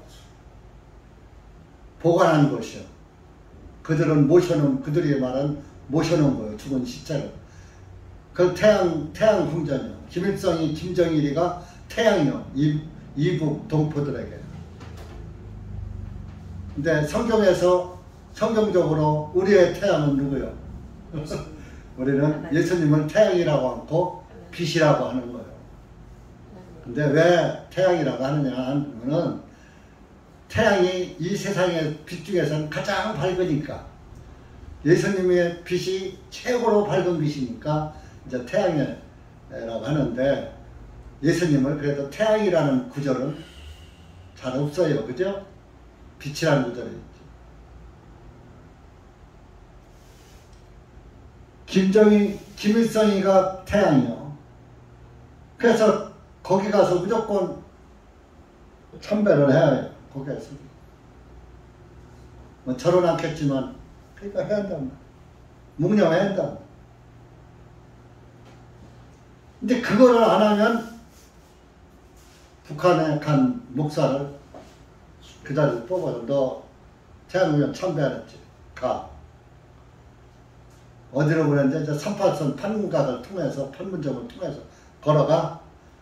보관한 것이요. 그들이 말한 모셔놓은 거예요. 죽은 시체를. 그 태양궁전이요. 김정일이가 태양이요. 이북 동포들에게. 근데 성경적으로 우리의 태양은 누구요? 우리는 예수님을 태양이라고 하고 빛이라고 하는 거예요. 근데 왜 태양이라고 하느냐 하면은 태양이 이 세상의 빛 중에서는 가장 밝으니까 예수님의 빛이 최고로 밝은 빛이니까 이제 태양이라고 하는데 예수님을 그래도 태양이라는 구절은 잘 없어요. 그죠? 빛이라는 구절이 있죠. 김일성이가 태양이요. 그래서 거기 가서 무조건 참배를 해야 해요. 거기에서. 뭐 저런 않겠지만, 그러니까 해야 한다. 묵념해야 한다. 근데 그거를 안 하면 북한에 간 목사를 그 자리에 뽑아서 너 태양궁전 참배하랬지. 가. 어디로 보냈는데 38선 판문각을 통해서 판문점을 통해서 걸어가.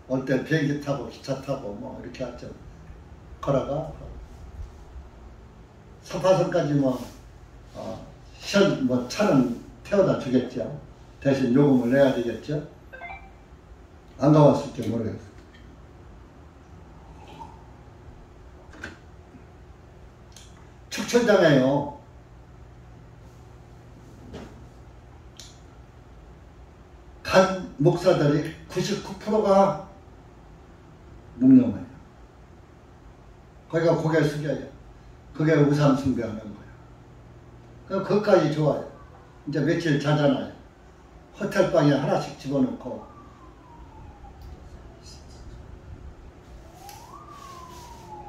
올 때 비행기 타고 기차 타고 뭐 이렇게 하죠. 걸어가. 38선까지 차는 태워다 주겠죠. 대신 요금을 내야 되겠죠. 안 가봤을지 모르겠어요. 축천장에요. 간 목사들이 99%가 묵념해요. 거기가 고개 숙여요. 그게 우상 숭배하는 거예요. 그것까지 좋아요. 이제 며칠 자잖아요. 호텔방에 하나씩 집어넣고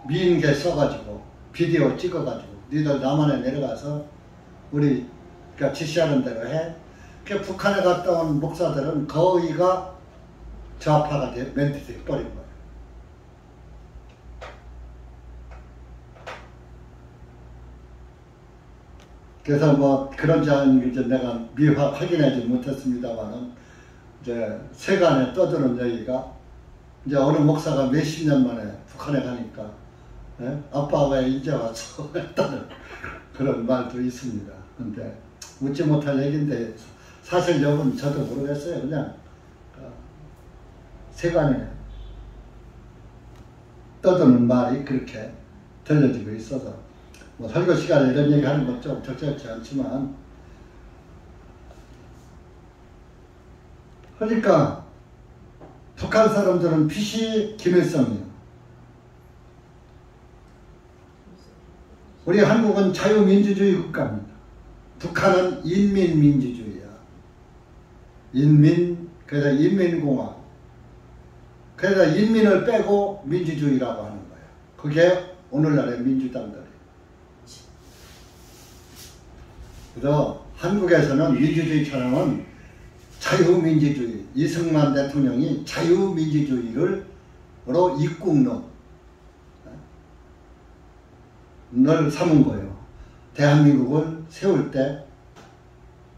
미인계 써가지고 비디오 찍어가지고 니들 남한에 내려가서 우리 그러니까 지시하는 대로 해. 그 북한에 갔다 온 목사들은 거의가 좌파가 멘트 돼버린 거예요. 그래서 뭐 그런지 아닌지 내가 미확 확인하지 못했습니다만은 이제 세간에 떠드는 얘기가 이제 어느 목사가 몇십 년 만에 북한에 가니까 아빠가 왜 이제 와서 했다는 그런 말도 있습니다. 근데 묻지 못할 얘기인데 사실 여부는 저도 모르겠어요. 그냥 세간에 떠드는 말이 그렇게 들려지고 있어서 뭐 설교 시간에 이런 얘기 하는 건 좀 적절치 않지만 그러니까 북한 사람들은 빛이 김일성이에요. 우리 한국은 자유민주주의 국가입니다. 북한은 인민민주주의야. 그래서 인민공화. 그래서 인민을 빼고 민주주의라고 하는 거예요. 그게 오늘날의 민주당들이에요. 그래서 한국에서는 민주주의처럼은 자유민주주의, 이승만 대통령이 자유민주주의로 입국론을 삼은 거예요. 대한민국을 세울 때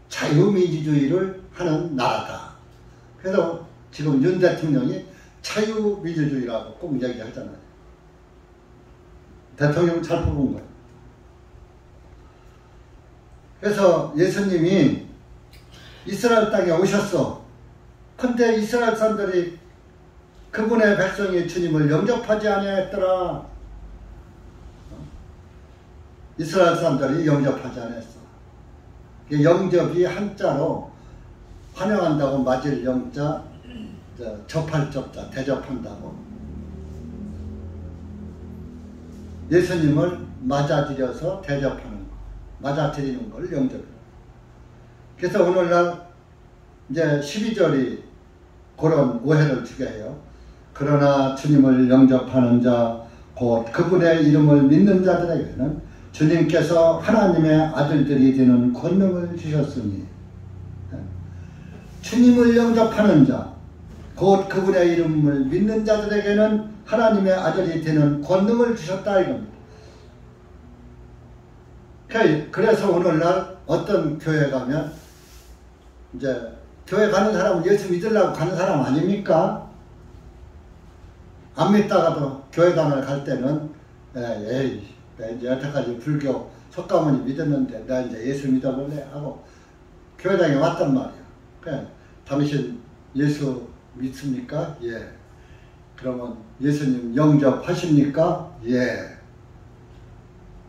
자유민주주의를 하는 나라다. 그래서 지금 윤 대통령이 자유민주주의라고 꼭 이야기하잖아요. 대통령은 잘 뽑은 거예요. 그래서 예수님이 이스라엘 땅에 오셨어. 근데 이스라엘 사람들이 그분의 백성이 주님을 영접하지 아니하였더라. 이스라엘 사람들이 영접하지 않았어. 영접이 한자로 환영한다고 맞을 영자, 접할 접자, 대접한다고. 예수님을 맞아들여서 대접하는 거, 맞아들이는 걸 영접해요. 그래서 오늘날 이제 12절이 그런 오해를 주게 해요. 그러나 주님을 영접하는 자, 곧 그분의 이름을 믿는 자들에게는 주님께서 하나님의 아들들이 되는 권능을 주셨으니, 주님을 영접하는 자, 곧 그분의 이름을 믿는 자들에게는 하나님의 아들이 되는 권능을 주셨다 이겁니다. 그래서 오늘날 어떤 교회 가면 이제 교회 가는 사람은 예수 믿으려고 가는 사람 아닙니까? 안 믿다가도 교회당을 갈 때는 에이 나 이제 여태까지 불교 석가모니 믿었는데 나 이제 예수 믿어볼래 하고 교회당에 왔단 말이야. 그냥 당신 예수 믿습니까? 예. 그러면 예수님 영접하십니까? 예.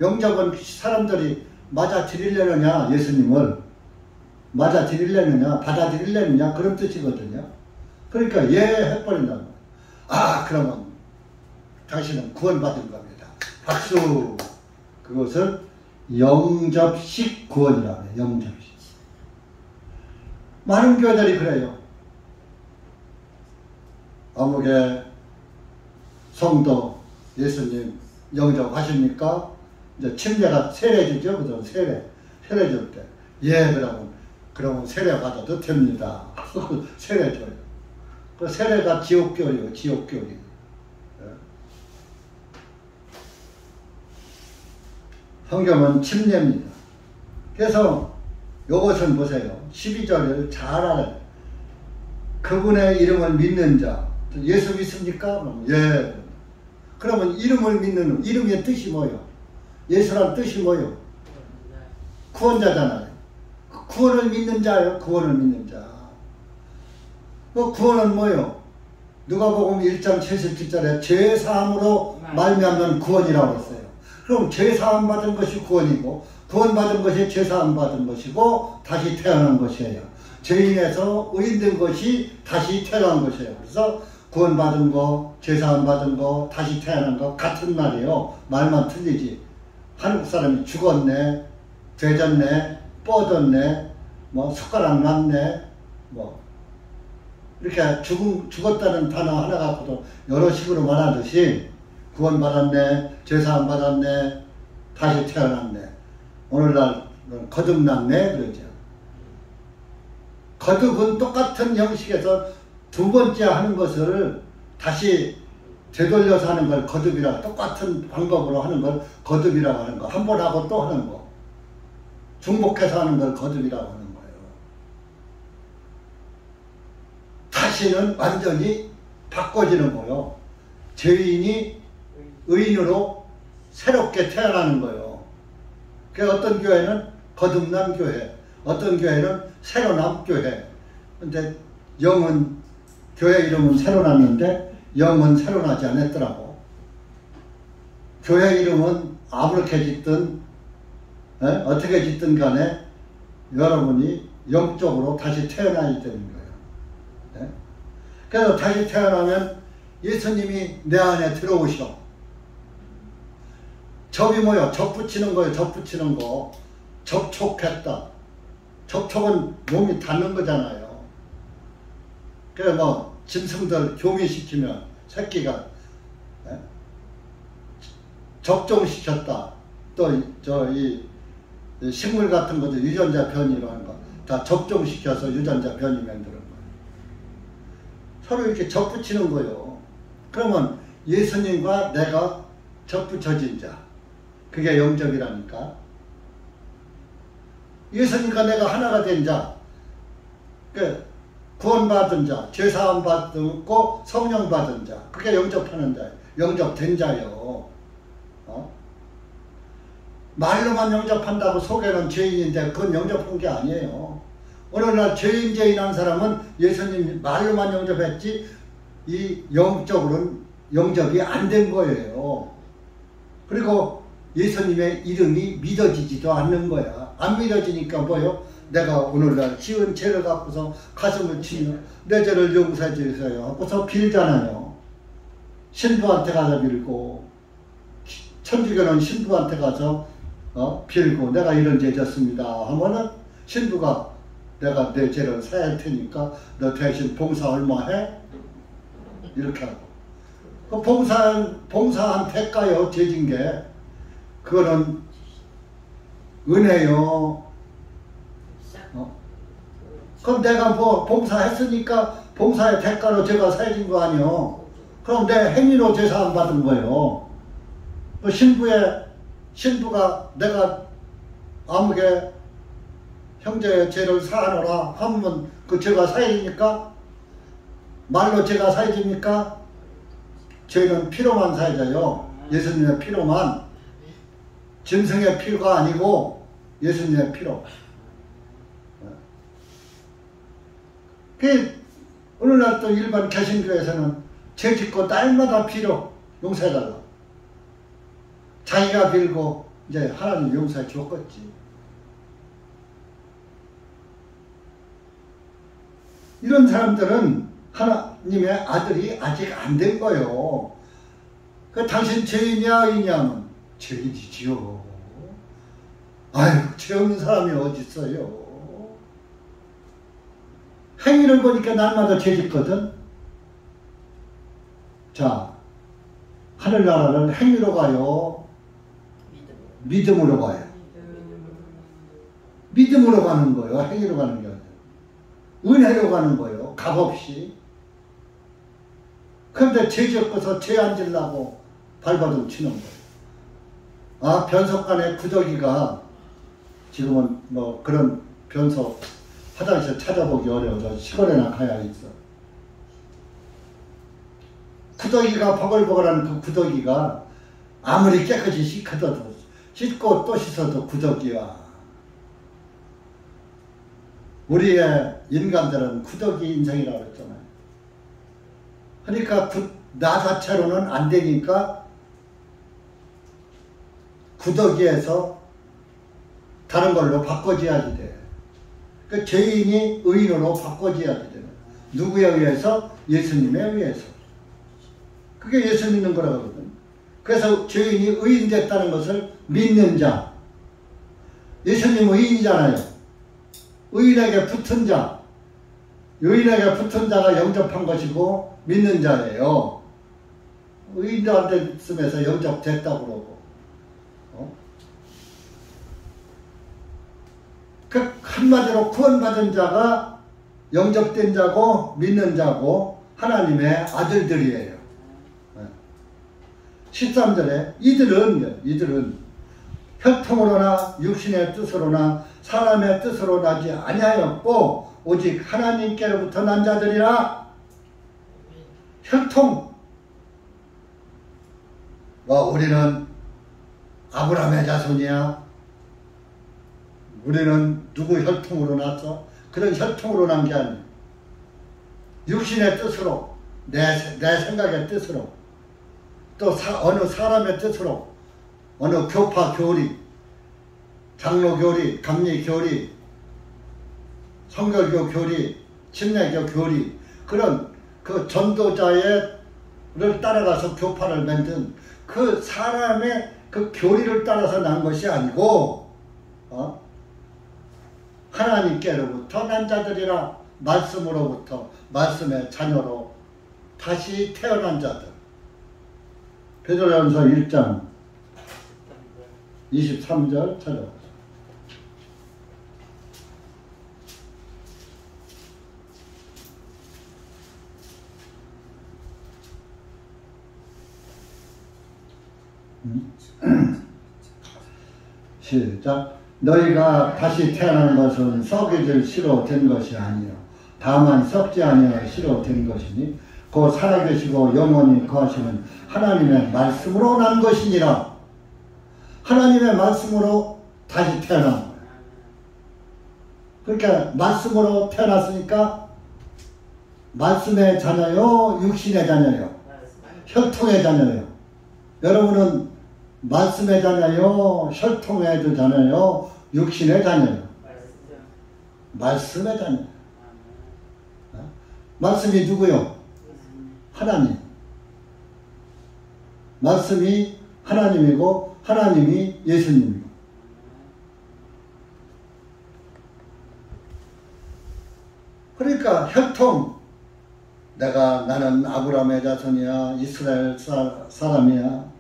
영접은 사람들이 맞아들이려느냐, 예수님을 맞아들이려느냐, 받아들이려느냐 그런 뜻이거든요. 그러니까 예 해버린다는 거예요. 아, 그러면 당신은 구원받은 겁니다. 박수. 그것을 영접식 구원이라고 해요. 영접식. 많은 교회들이 그래요. 아무개 성도 예수님 영접하십니까? 이제 침례가 세례주죠. 그죠? 세례 줄 때. 예, 그러면 세례 받아도 됩니다. 세례 줘요. 그 세례가 지옥교리요, 지옥교리. 예. 성경은 침례입니다. 그래서 요것은 보세요. 12절을 잘 알아요. 그분의 이름을 믿는 자. 예수 믿습니까? 그럼 예. 그러면 이름을 믿는, 이름의 뜻이 뭐예요? 예수란 뜻이 뭐예요? 구원자잖아요. 구원을 믿는 자예요. 구원을 믿는 자. 그 구원은 뭐예요? 누가복음 1장 77절에 죄사함으로 말미암는 구원이라고 했어요. 그럼 죄사함 받은 것이 구원이고 구원받은 것이 죄사함 받은 것이고 다시 태어난 것이에요. 죄인에서 의인된 것이 다시 태어난 것이에요. 그래서 구원받은 거, 죄사함 받은 거, 다시 태어난 거 같은 말이에요. 말만 틀리지. 한국 사람이 죽었네, 되졌네, 뻗었네, 뭐 숟가락 났네, 뭐 이렇게 죽었다는 단어 하나 갖고도 여러 식으로 말하듯이 구원받았네, 죄사함 받았네, 다시 태어났네. 오늘날 거듭났네 그러죠. 거듭은 똑같은 형식에서 두 번째 하는 것을 다시 되돌려서 하는 걸 거듭이라고, 똑같은 방법으로 하는 걸 거듭이라고 하는 거. 한 번 하고 또 하는 거. 중복해서 하는 걸 거듭이라고 하는 거예요. 다시는 완전히 바꿔지는 거예요. 죄인이 의인으로 새롭게 태어나는 거예요. 그래서 어떤 교회는 거듭난 교회, 어떤 교회는 새로난 교회. 근데 영은, 교회 이름은 새로났는데 영은 새로나지 않았더라고. 교회 이름은 아무렇게 짓든 어떻게 짓든 간에 여러분이 영적으로 다시 태어나야 되는 거예요. 그래서 다시 태어나면 예수님이 내 안에 들어오셔. 접이 뭐요? 접붙이는 거예요. 접붙이는 거. 접촉했다. 접촉은 몸이 닿는 거잖아요. 그래 뭐 짐승들 교미시키면 새끼가 접종시켰다. 또 이 식물 같은 것도 유전자 변이라는 거 다 접종시켜서 유전자 변이 만드는 거예요. 서로 이렇게 접붙이는 거예요. 그러면 예수님과 내가 접붙여진 자, 그게 영접이라니까. 예수님과 내가 하나가 된 자, 구원받은 자, 죄사함 받고 성령 받은 자, 그게 영접하는 자예요. 영접된 자예요. 말로만 영접한다고 속에는 죄인인데 그건 영접한 게 아니에요. 오늘날 죄인 한 사람은 예수님 말로만 영접했지 이 영적으로는 영접이 안 된 거예요. 그리고 예수님의 이름이 믿어지지도 않는 거야. 안 믿어지니까 뭐요? 내가 오늘날 지은 죄를 갖고서 가슴을 치며 내 죄를 용서해 주세요 하고서 빌잖아요. 신부한테 가서 빌고, 천주교는 신부한테 가서 빌고 내가 이런 죄 졌습니다 하면은 신부가 내가 내 죄를 사할 테니까 너 대신 봉사 얼마 해? 이렇게 하고. 그 봉사한 대가요. 죄진 게 그거는 은혜요. 그럼 내가 뭐 봉사했으니까 봉사의 대가로 죄가 사해진 거 아니요. 그럼 내 행위로 죄사함 받은 거예요. 그 신부가 내가 아무게 형제의 죄를 사하노라 하면 그 죄가 사해집니까? 말로 죄가 사해집니까? 죄는 피로만 사해져요. 예수님의 피로만. 짐승의 피가 아니고 예수님의 피로. 오늘날 또 일반 개신교에서는 죄 짓고 날마다 피로 용서해달라. 자기가 빌고 이제 하나님 용서해 주었겠지. 이런 사람들은 하나님의 아들이 아직 안 된 거예요. 당신 죄인이야 의인이야 하면 죄인이지요. 아유, 죄 없는 사람이 어디 있어요. 행위를 보니까 날마다 죄 짓거든. 자, 하늘나라를 행위로 가요? 믿음으로 가요? 믿음으로 가는 거예요. 행위로 가는 게 아니라. 은혜로 가는 거예요. 값없이. 그런데 죄 짓고서 죄 안 지려고 발버둥 치는 거예요. 아, 변속간에 구더기가 지금은 뭐 그런 변속 화장실 찾아보기 어려워서 시골에나 가야 있어. 구더기가 버글버글한 그 구더기가 아무리 깨끗이 씻어도 씻고 또 씻어도 구더기야. 우리의 인간들은 구더기 인생이라고 했잖아요. 그러니까 나 자체로는 안 되니까 구더기에서 다른 걸로 바꿔줘야지 돼. 그 죄인이 의인으로 바꿔줘야지 돼. 누구에 의해서? 예수님에 의해서. 그게 예수 믿는 거라고 하거든. 그래서 죄인이 의인 됐다는 것을 믿는 자. 예수님 의인이잖아요. 의인에게 붙은 자. 의인에게 붙은 자가 영접한 것이고 믿는 자예요. 의인도 안 됐으면서 영접됐다고 그러고. 그 한마디로 구원받은 자가 영접된 자고 믿는 자고 하나님의 아들들이에요. 13절에 이들은 혈통으로나 육신의 뜻으로나 사람의 뜻으로 나지 아니하였고 오직 하나님께로부터 난 자들이라. 혈통. 우리는 아브라함의 자손이야. 우리는 누구 혈통으로 났어? 그런 혈통으로 난 게 아니야. 육신의 뜻으로, 내 생각의 뜻으로, 또 어느 사람의 뜻으로, 어느 교파 교리, 장로 교리, 감리 교리, 성결교 교리, 침례교 교리, 그런 그 전도자를 따라가서 교파를 만든 그 사람의 그 교리를 따라서 난 것이 아니고, 하나님께로부터 난 자들이라. 말씀으로부터, 말씀의 자녀로 다시 태어난 자들. 베드로전서 1장 23절 찾아보세요. 시작. 너희가 다시 태어난 것은 썩어질 씨로 된 것이 아니요 다만 썩지 아니하여 씨로 된 것이니 곧 살아계시고 영원히 거하시는 하나님의 말씀으로 난 것이니라. 하나님의 말씀으로 다시 태어난 거예요. 그러니까 말씀으로 태어났으니까 말씀의 자녀요, 육신의 자녀요, 혈통의 자녀요. 여러분은 말씀의 자녀요, 혈통의 자녀요, 육신의 자녀요. 말씀의 자녀. 말씀이 누구요? 하나님. 말씀이 하나님이고 하나님이 예수님이고. 그러니까 혈통. 나는 아브라함의 자손이야, 이스라엘 사람이야.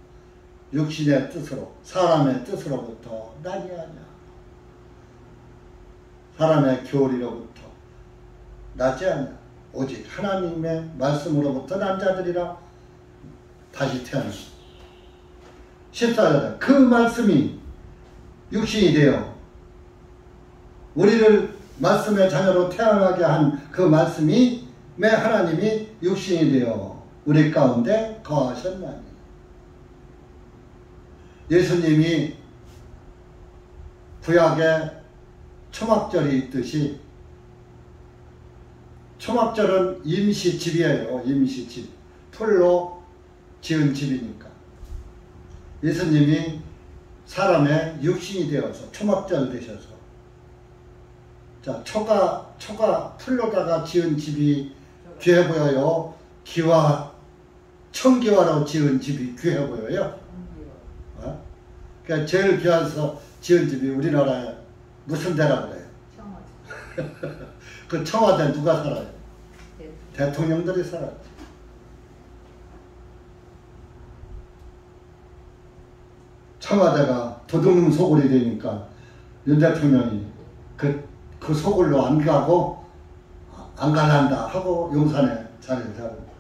육신의 뜻으로, 사람의 뜻으로부터 난이 아니야. 사람의 교리로부터 나지 않냐. 오직 하나님의 말씀으로부터 난 자들이라. 다시 태어났다. 14절에 그 말씀이 육신이 되어 우리를 말씀의 자녀로 태어나게 한 그 말씀이 하나님이 육신이 되어 우리 가운데 거하셨나니. 예수님이 구약에 초막절이 있듯이, 초막절은 임시집이에요. 임시집. 풀로 지은 집이니까. 예수님이 사람의 육신이 되어서 초막절 되셔서, 자, 초가 풀로다가 지은 집이 귀해 보여요? 청기와로 지은 집이 귀해 보여요? 그러니까 제일 귀해서 지은 집이 우리나라에 무슨 데라고 그래요? 청와대. 그 청와대 누가 살아요? 대통령들이 살아요. 청와대가 도둑놈 소굴이 되니까 윤 대통령이 그 소굴로 안 가고 안 갈란다 하고 용산에 자리를 잡고.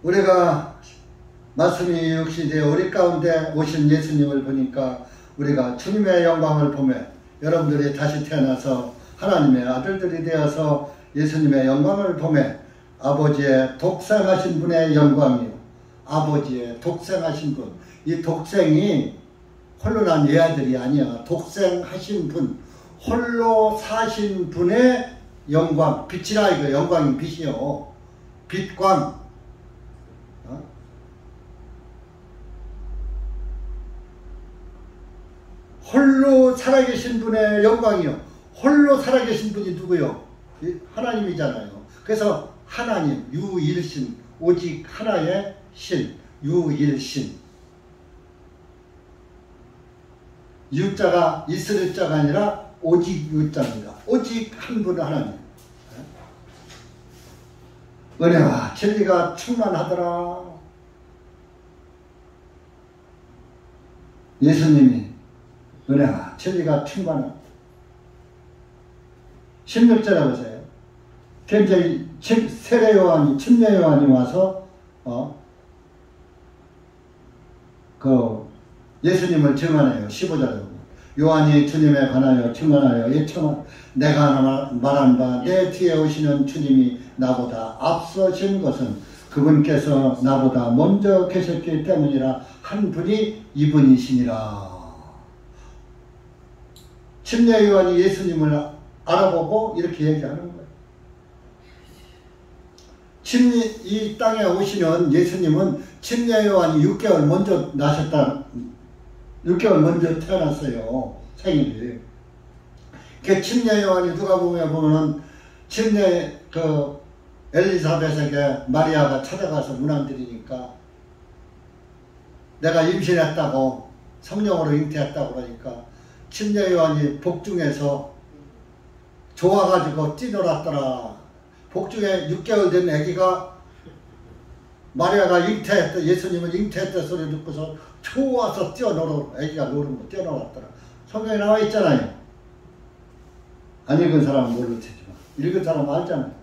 우리가 말씀이 육신이 되어 우리 가운데 오신 예수님을 보니까 우리가 주님의 영광을 보며 여러분들이 다시 태어나서 하나님의 아들들이 되어서 예수님의 영광을 보며 아버지의 독생하신 분의 영광이요. 아버지의 독생하신 분. 이 독생이 홀로 난 예아들이 아니야. 독생하신 분. 홀로 사신 분의 영광. 빛이라 이거 영광이 빛이요. 빛광. 홀로 살아계신 분의 영광이요. 홀로 살아계신 분이 누구요? 하나님이잖아요. 그래서 하나님, 유일신, 오직 하나의 신, 유일신. 유자가 있을 자가 아니라 오직 유자입니다. 오직 한 분 하나님. 은혜와 진리가 충만하더라. 예수님이 은혜와 진리가 충만한 16절에 보세요. 굉장히 세례 요한이 침례 요한이 와서 그 예수님을 증언해요. 15절에 요한이 주님에 관하여 증언하여 예청한 내가 말한 바 내 뒤에 오시는 주님이 나보다 앞서신 것은 그분께서 나보다 먼저 계셨기 때문이라 한 분이 이분이시니라. 침례 요한이 예수님을 알아보고 이렇게 얘기하는 거예요. 이 땅에 오시는 예수님은 침례 요한이 6개월 먼저 나셨다. 6개월 먼저 태어났어요. 생일이. 그 침례 요한이 누가 보면은 침례 엘리사벳에게 마리아가 찾아가서 문안드리니까 내가 임신했다고 성령으로 잉태했다고 그러니까 침례 요한이 복중에서 좋아가지고 뛰놀았더라. 복중에 6개월 된 아기가 마리아가 잉태했다, 예수님은 잉태했다 소리 듣고서 좋아서 아기가 노는 거 뛰어놀았더라. 성경에 나와 있잖아요. 안 읽은 사람은 모를 테지만 읽은 사람은 알잖아요.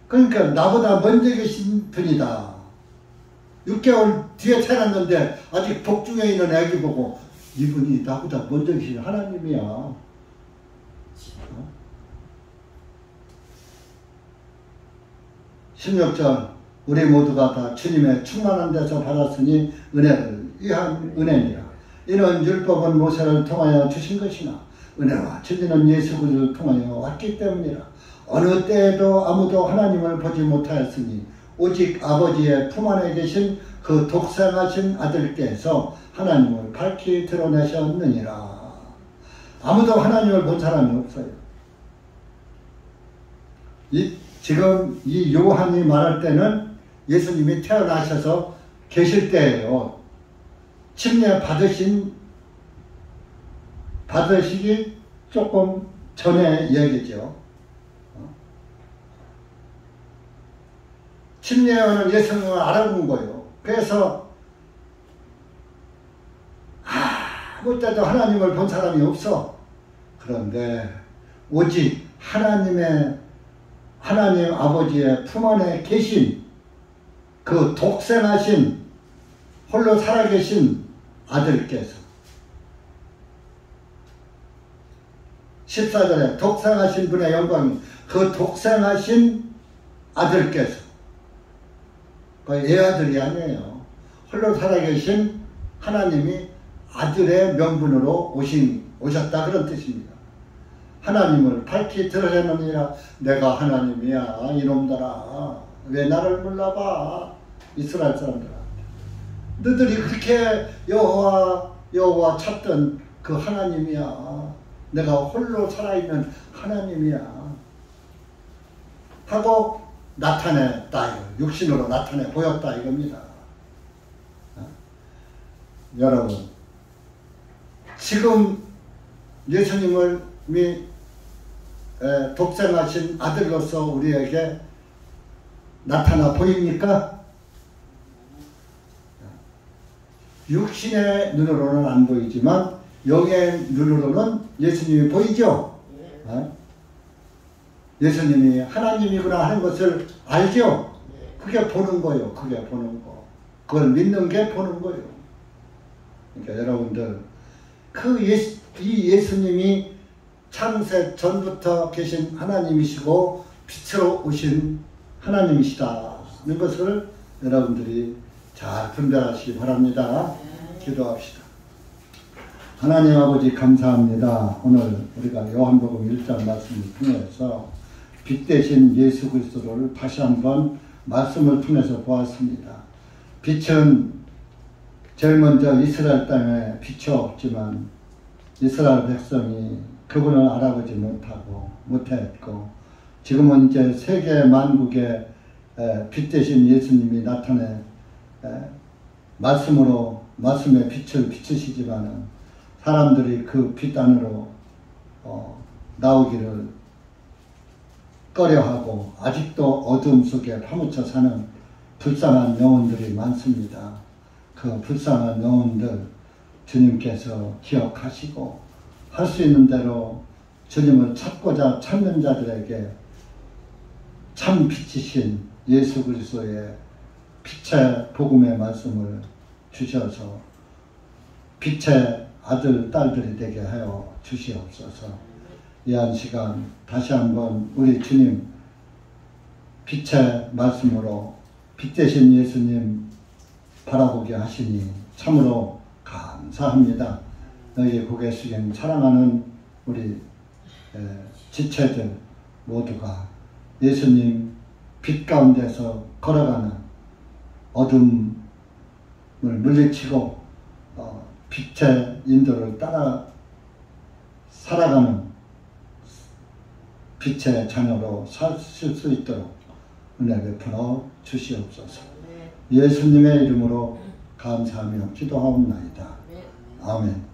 그러니까 나보다 먼저 계신 분이다. 6개월 뒤에 태어났는데 아직 복중에 있는 아기 보고 이분이 나보다 먼저 계신 하나님이야. 16절 우리 모두가 다 주님의 충만한 데서 받았으니 은혜를 위한 은혜니라. 이는 율법은 모세를 통하여 주신 것이나 은혜와 진리는 예수 그리스도를 통하여 왔기 때문이라. 어느 때에도 아무도 하나님을 보지 못하였으니 오직 아버지의 품 안에 계신 그 독생하신 아들께서 하나님을 밝히 드러내셨느니라. 아무도 하나님을 본 사람이 없어요. 지금 이 요한이 말할 때는 예수님이 태어나셔서 계실 때예요. 침례 받으시기 조금 전의 얘기죠. 침례요한은 예수님을 알아본 거예요. 그래서 아무 때도 하나님을 본 사람이 없어. 그런데 오직 하나님 아버지의 품 안에 계신 그 독생하신 홀로 살아계신 아들께서 14절에 독생하신 분의 영광이 그 독생하신 아들께서 그 애아들이 아니에요. 홀로 살아계신 하나님이 아들의 명분으로 오셨다 그런 뜻입니다. 하나님을 밝히 드러내느니라. 내가 하나님이야 이놈들아 왜 나를 몰라봐. 이스라엘 사람들아 너희들이 그렇게 여호와 찾던 그 하나님이야. 내가 홀로 살아있는 하나님이야 하고 나타냈다. 육신으로 나타내 보였다 이겁니다. 여러분 지금 예수님이 독생하신 아들로서 우리에게 나타나 보입니까? 육신의 눈으로는 안 보이지만 영의 눈으로는 예수님이 보이죠? 예수님이 하나님이구나 하는 것을 알죠? 그게 보는 거예요. 그게 보는 거. 그걸 믿는 게 보는 거예요. 그러니까 여러분들 이 예수님이 창세 전부터 계신 하나님이시고 빛으로 오신 하나님이시다는 것을 여러분들이 잘 분별하시기 바랍니다. 기도합시다. 하나님 아버지 감사합니다. 오늘 우리가 요한복음 1장 말씀을 통해서 빛 대신 예수 그리스도를 다시 한번 말씀을 통해서 보았습니다. 빛은 제일 먼저 이스라엘 땅에 비추었지만 이스라엘 백성이 그분을 알아보지 못했고 지금은 이제 세계 만국에 빛 대신 예수님이 나타내 말씀의 빛을 비추시지만은 사람들이 그 빛 안으로 나오기를 꺼려하고 아직도 어둠 속에 파묻혀 사는 불쌍한 영혼들이 많습니다. 그 불쌍한 영혼들 주님께서 기억하시고 할 수 있는 대로 주님을 찾고자 찾는 자들에게 참 빛이신 예수 그리스도의 빛의 복음의 말씀을 주셔서 빛의 아들, 딸들이 되게 하여 주시옵소서. 이 한 시간 다시 한번 우리 주님 빛의 말씀으로 빛 되신 예수님 바라보게 하시니 참으로 감사합니다. 너희 고개 숙인 사랑하는 우리 지체들 모두가 예수님 빛 가운데서 걸어가는 어둠을 물리치고 빛의 인도를 따라 살아가는 빛의 자녀로 사실 수 있도록 은혜 베풀어 주시옵소서. 예수님의 이름으로 감사하며 기도하옵나이다. 아멘.